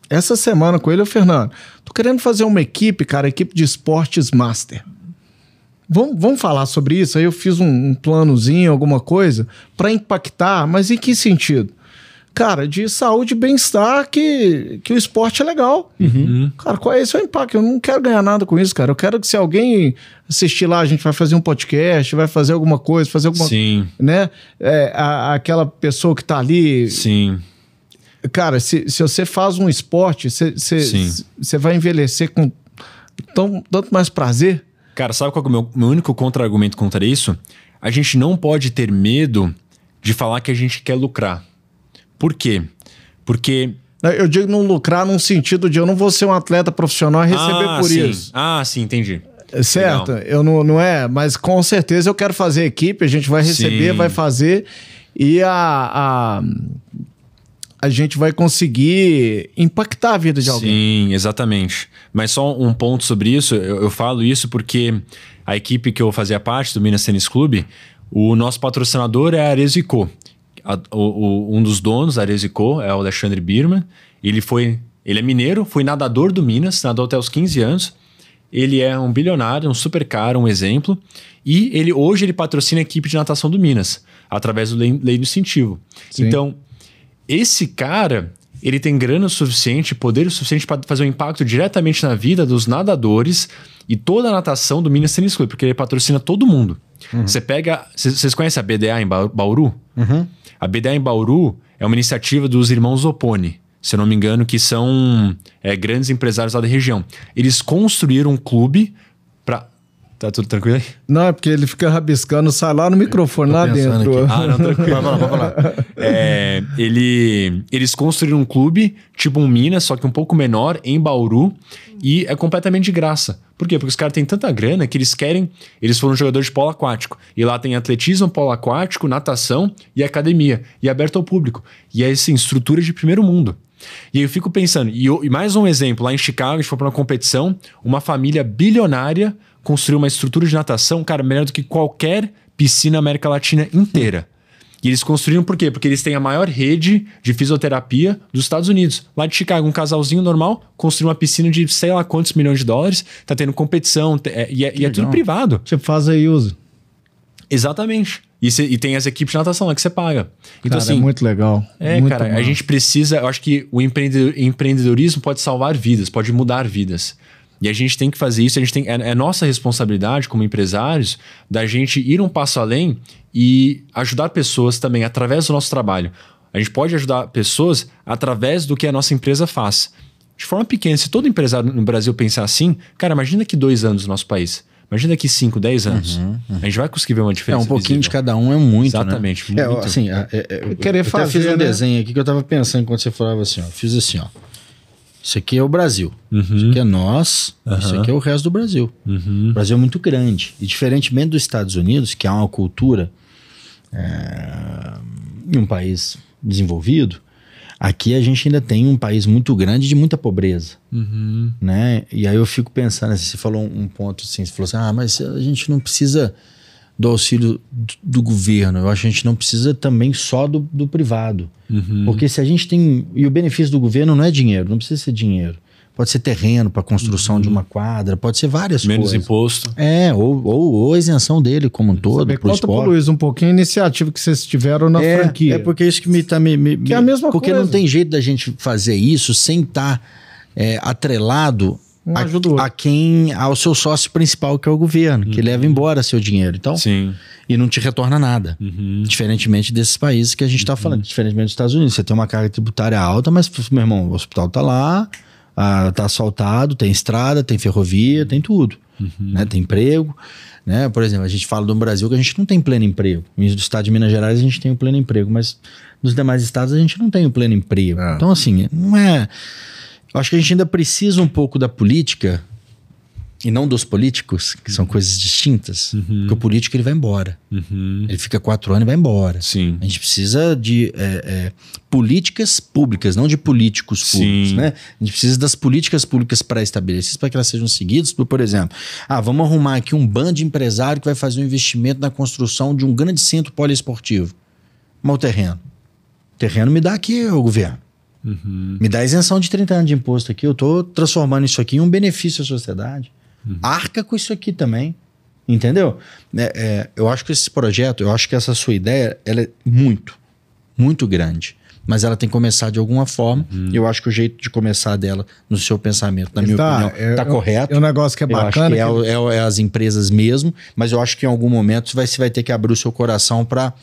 essa semana com ele, Fernando, tô querendo fazer uma equipe, cara, equipe de esportes master. Vamos falar sobre isso? Aí eu fiz um planozinho, alguma coisa, para impactar, mas em que sentido? Cara, de saúde e bem-estar, que o esporte é legal. Cara, qual é esse o impacto? Eu não quero ganhar nada com isso, cara. Eu quero que se alguém assistir lá, a gente vai fazer um podcast, vai fazer alguma coisa, fazer alguma... Sim. Né? Aquela pessoa que tá ali... Sim. Cara, se você faz um esporte, você vai envelhecer com tanto mais prazer. Cara, sabe qual é o meu único contra-argumento contra isso? A gente não pode ter medo de falar que a gente quer lucrar. Por quê? Porque... Eu digo não lucrar num sentido de eu não vou ser um atleta profissional e receber por isso. Sim, entendi. Certo, Legal. eu não é, mas com certeza eu quero fazer equipe, a gente vai receber, vai fazer e a gente vai conseguir impactar a vida de alguém. Sim, exatamente. Mas só um ponto sobre isso, eu falo isso porque a equipe que eu fazia parte do Minas Tênis Clube, o nosso patrocinador é a Arezzo & Co. Um dos donos da Arezzo & Co é o Alexandre Birman. Ele é mineiro, foi nadador do Minas, nadou até os 15 anos. Ele é um bilionário, um super cara, um exemplo. E hoje ele patrocina a equipe de natação do Minas, através do lei do incentivo. Sim. Então, esse cara, ele tem grana o suficiente, poder o suficiente para fazer um impacto diretamente na vida dos nadadores e toda a natação do Minas Tênis Clube, porque ele patrocina todo mundo. Vocês conhecem a BDA em Bauru? A BDA em Bauru é uma iniciativa dos irmãos Zopponi, se eu não me engano, que são grandes empresários lá da região. Eles construíram um clube para... Tá tudo tranquilo aí? Não, é porque ele fica rabiscando, sai lá no microfone, lá dentro. Aqui. Não, tranquilo. Vai lá. Eles construíram um clube, tipo um Minas, só que um pouco menor, em Bauru, e é completamente de graça. Por quê? Porque os caras têm tanta grana que eles foram jogadores de polo aquático. E lá tem atletismo, polo aquático, natação e academia. E é aberto ao público. E é assim, estrutura de primeiro mundo. E aí eu fico pensando, e mais um exemplo, lá em Chicago, a gente foi para uma competição, uma família bilionária construiu uma estrutura de natação, cara, melhor do que qualquer piscina na América Latina inteira. E eles construíram por quê? Porque eles têm a maior rede de fisioterapia dos Estados Unidos. Lá de Chicago, um casalzinho normal construiu uma piscina de sei lá quantos milhões de dólares, tá tendo competição, e é tudo privado. Você faz aí uso. Exatamente. E tem as equipes de natação lá que você paga. Então, cara, assim, é muito legal. Muito bom. A gente precisa... Eu acho que o empreendedorismo pode salvar vidas, pode mudar vidas. E a gente tem que fazer isso. É nossa responsabilidade como empresários da gente ir um passo além e ajudar pessoas também através do nosso trabalho. A gente pode ajudar pessoas através do que a nossa empresa faz. De forma pequena, se todo empresário no Brasil pensar assim, cara, imagina daqui 2 anos no nosso país. Imagina daqui 5, 10 anos. A gente vai conseguir ver uma diferença. Um pouquinho visível. De cada um é muito, exatamente, né? Muito. Assim, eu fazer, fiz um desenho aqui que eu tava pensando enquanto você falava assim, ó. Fiz assim, ó. Isso aqui é o Brasil. Isso aqui é nós. Isso aqui é o resto do Brasil. O Brasil é muito grande. E diferentemente dos Estados Unidos, que há uma cultura em um país desenvolvido, aqui a gente ainda tem um país muito grande de muita pobreza. Né? E aí eu fico pensando, assim, você falou um ponto assim, você falou assim, mas a gente não precisa do auxílio do governo. Eu acho que a gente não precisa também só do privado. Porque se a gente tem... E o benefício do governo não é dinheiro, não precisa ser dinheiro. Pode ser terreno para construção de uma quadra, pode ser várias coisas. Menos imposto. Ou a isenção dele como um todo. Conta pro Luiz um pouquinho a iniciativa que vocês tiveram na franquia. É porque isso que me... Que é a mesma porque coisa. não tem jeito da gente fazer isso sem estar atrelado ao seu sócio principal, que é o governo, que leva embora seu dinheiro. Então, Sim. E não te retorna nada. Diferentemente desses países que a gente está falando. Diferentemente dos Estados Unidos. Você tem uma carga tributária alta, mas, meu irmão, o hospital está lá, está asfaltado, tem estrada, tem ferrovia, tem tudo. Né? Tem emprego. Né? Por exemplo, a gente fala do Brasil que a gente não tem pleno emprego. No estado de Minas Gerais a gente tem o pleno emprego, mas nos demais estados a gente não tem o pleno emprego. Então, assim, não é... Eu acho que a gente ainda precisa um pouco da política e não dos políticos, que são coisas distintas. Porque o político ele vai embora. Ele fica 4 anos e vai embora. Sim. A gente precisa de políticas públicas, não de políticos públicos. Né? A gente precisa das políticas públicas pré-estabelecidas para que elas sejam seguidas. Por exemplo, vamos arrumar aqui um bando de empresário que vai fazer um investimento na construção de um grande centro poliesportivo. Mas o terreno? O terreno me dá aqui o governo. Me dá isenção de 30 anos de imposto aqui. Eu estou transformando isso aqui em um benefício à sociedade. Arca com isso aqui também. Entendeu? Eu acho que esse projeto, eu acho que essa sua ideia, ela é muito, muito grande. Mas ela tem que começar de alguma forma. Eu acho que o jeito de começar dela, no seu pensamento, na minha opinião, está correto. É um negócio que é bacana. Eu acho que é as empresas mesmo, mas eu acho que em algum momento você vai ter que abrir o seu coração para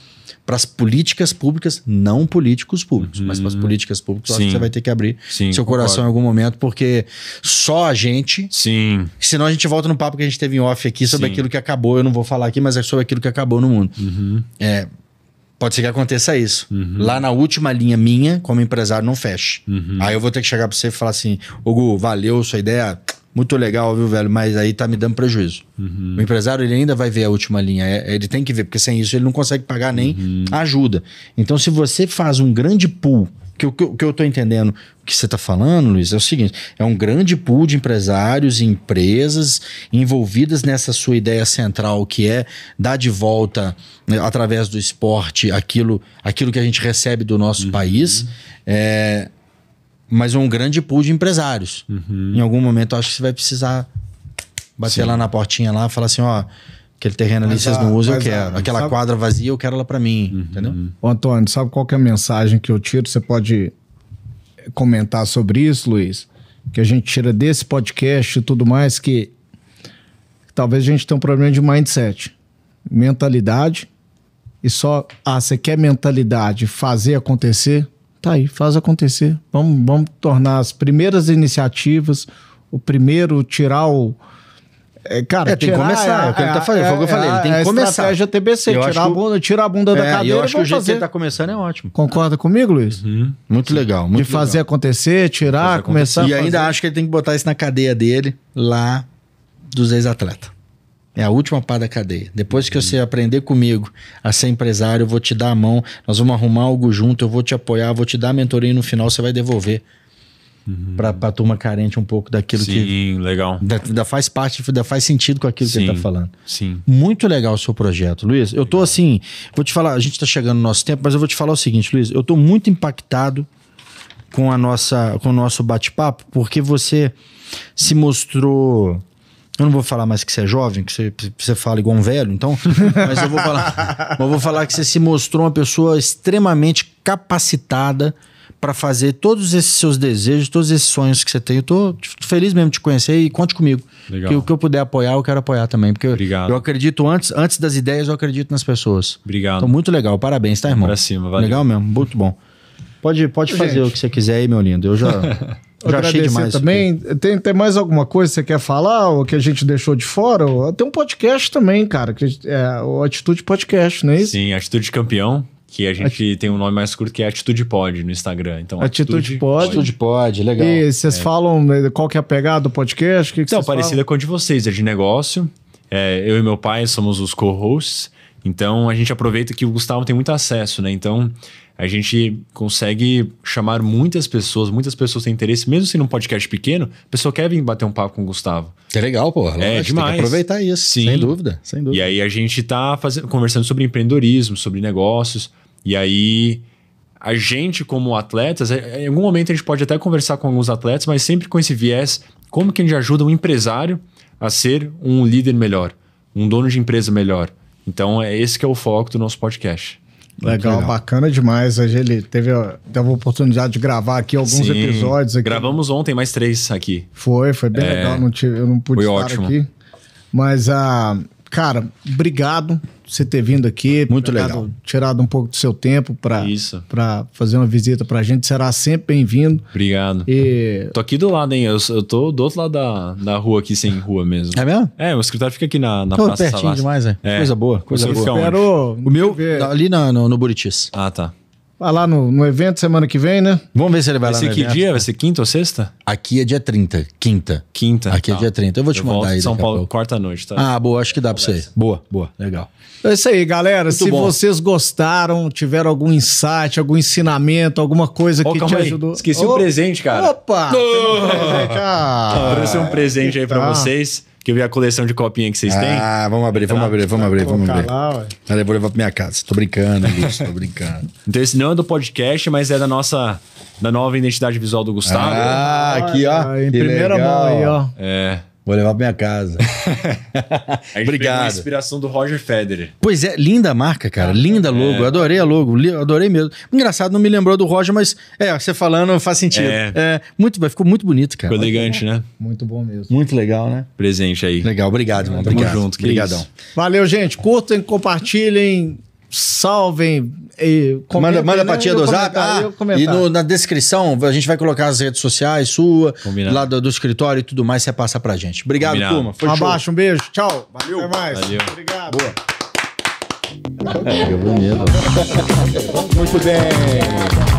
as políticas públicas, não políticos públicos, mas para as políticas públicas, eu acho que você vai ter que abrir seu coração em algum momento, porque só a gente... Sim. Senão a gente volta no papo que a gente teve em off aqui sobre aquilo que acabou. Eu não vou falar aqui, mas é sobre aquilo que acabou no mundo. Pode ser que aconteça isso. Lá na última linha minha, como empresário, não feche. Aí eu vou ter que chegar para você e falar assim: ô Gu, valeu sua ideia, muito legal, viu, velho? Mas aí tá me dando prejuízo. O empresário, ele ainda vai ver a última linha. Ele tem que ver, porque sem isso ele não consegue pagar nem ajuda. Então, se você faz um grande pool, que eu tô entendendo o que você tá falando, Luiz, é o seguinte: é um grande pool de empresários e empresas envolvidas nessa sua ideia central, que é dar de volta, né, através do esporte, aquilo que a gente recebe do nosso país, mas um grande pool de empresários. Em algum momento, eu acho que você vai precisar bater lá na portinha lá e falar assim: ó, aquele terreno ali vocês não usam, eu quero. Aquela quadra vazia, eu quero ela pra mim. Entendeu? Ô, Antônio, sabe qual que é a mensagem que eu tiro? Você pode comentar sobre isso, Luiz? Que a gente tira desse podcast e tudo mais, que talvez a gente tenha um problema de mindset. Mentalidade. E só, você quer mentalidade, fazer acontecer? Tá aí, faz acontecer. Vamos tornar as primeiras iniciativas, o primeiro tirar o... Cara, tem que começar. É o que ele tá fazendo. Foi o que eu falei. Ele tem que começar. A estratégia TBC, tira a bunda da cadeira. E eu acho que o jeito que ele tá começando é ótimo. Concorda comigo, Luiz? Muito legal. Muito de fazer legal. Acontecer, tirar, começar. E ainda acho que ele tem que botar isso na cadeia dele, lá dos ex-atletas. É a última parte da cadeia. Depois que você aprender comigo a ser empresário, eu vou te dar a mão, nós vamos arrumar algo junto, eu vou te apoiar, vou te dar a mentoria e no final você vai devolver pra turma carente um pouco daquilo que... Sim, legal. Ainda faz parte, ainda faz sentido com aquilo que ele tá falando. Sim. Muito legal o seu projeto, Luiz. Eu tô assim, vou te falar, a gente tá chegando no nosso tempo, mas eu vou te falar o seguinte, Luiz, eu tô muito impactado com o nosso bate-papo, porque você se mostrou... Eu não vou falar mais que você é jovem, que você fala igual um velho, então, mas eu vou falar que você se mostrou uma pessoa extremamente capacitada para fazer todos esses seus desejos, todos esses sonhos que você tem. Eu tô feliz mesmo de te conhecer e conte comigo. Legal. Que o que eu puder apoiar, eu quero apoiar também. Porque Obrigado. Eu acredito antes das ideias, eu acredito nas pessoas. Obrigado. Então, muito legal. Parabéns, tá, irmão? Pra cima, valeu. Legal mesmo, muito bom. Pode fazer o que você quiser aí, meu lindo. Eu já achei demais. Também. Tem mais alguma coisa que você quer falar ou que a gente deixou de fora? Tem um podcast também, cara, que é o Atitude Podcast, não é isso? Sim, Atitude Campeão, que a gente tem um nome mais curto que é Atitude Pod no Instagram. Então, Atitude Pod. Atitude Pod, legal. E vocês falam qual que é a pegada do podcast? Que então, parecida com a de vocês, é de negócio. Eu e meu pai somos os co-hosts. Então a gente aproveita que o Gustavo tem muito acesso, né? Então a gente consegue chamar muitas pessoas têm interesse, mesmo sendo um podcast pequeno, a pessoa quer vir bater um papo com o Gustavo. É legal, pô. É demais. Tem que aproveitar isso, Sim. sem dúvida. E aí a gente tá conversando sobre empreendedorismo, sobre negócios, e aí a gente como atletas, em algum momento a gente pode até conversar com alguns atletas, mas sempre com esse viés, como que a gente ajuda um empresário a ser um líder melhor, um dono de empresa melhor. Então é esse que é o foco do nosso podcast. Legal, bacana demais. A gente teve a oportunidade de gravar aqui alguns episódios. Aqui. Gravamos ontem mais 3 aqui. Foi bem legal. Eu não pude estar ótimo. aqui. Mas, cara, obrigado por você ter vindo aqui. Muito legal. Tirado um pouco do seu tempo para fazer uma visita pra gente. Será sempre bem-vindo. Obrigado. Tô aqui do lado, hein? Eu tô do outro lado da rua aqui, sem rua mesmo. É mesmo? É, o escritório fica aqui na Praça pertinho Savassi. demais, né? Coisa boa, coisa boa. O meu, ali no Buritis. Ah, tá. Vai lá no evento semana que vem, né? Vamos ver se ele vai lá no evento. Vai ser que dia? Né? Vai ser quinta ou sexta? Aqui é dia 30. Quinta. Aqui é dia 30. Eu vou te mandar aí. São Paulo, quarta-noite, tá? Ah, boa. Acho que dá pra você. Boa. Legal. É isso aí, galera. Muito se bom. vocês gostaram, tiveram algum insight, algum ensinamento, alguma coisa que te ajudou. Esqueci o presente, cara. Opa! Trouxe um presente aí pra vocês. Que eu vi a coleção de copinha que vocês têm. Ah, vamos abrir. Peraí, eu vou levar pra minha casa. Tô brincando, Lúcio, tô brincando. Então esse não é do podcast, mas é da nova identidade visual do Gustavo. Ah, aqui, ó. Em primeira mão aí, ó. É. Vou levar pra minha casa. A gente pegou a inspiração do Roger Federer. Pois é, linda a marca, cara. Linda logo. Eu adorei a logo. Adorei mesmo. Engraçado, não me lembrou do Roger, mas você falando faz sentido. Ficou muito bonito, cara. Ficou elegante, né? Muito bom mesmo. Muito legal, né? Presente aí. Legal, obrigado, irmão. Tamo Obrigado. junto, Obrigadão. Valeu, gente. Curtem, compartilhem, salvem. Manda pra tia do Zap. E na descrição a gente vai colocar as redes sociais sua, lá do escritório e tudo mais, você passa pra gente. Obrigado, turma. Foi abaixo, um beijo. Tchau. Valeu. Até mais. Valeu. Obrigado. Boa. Muito bem.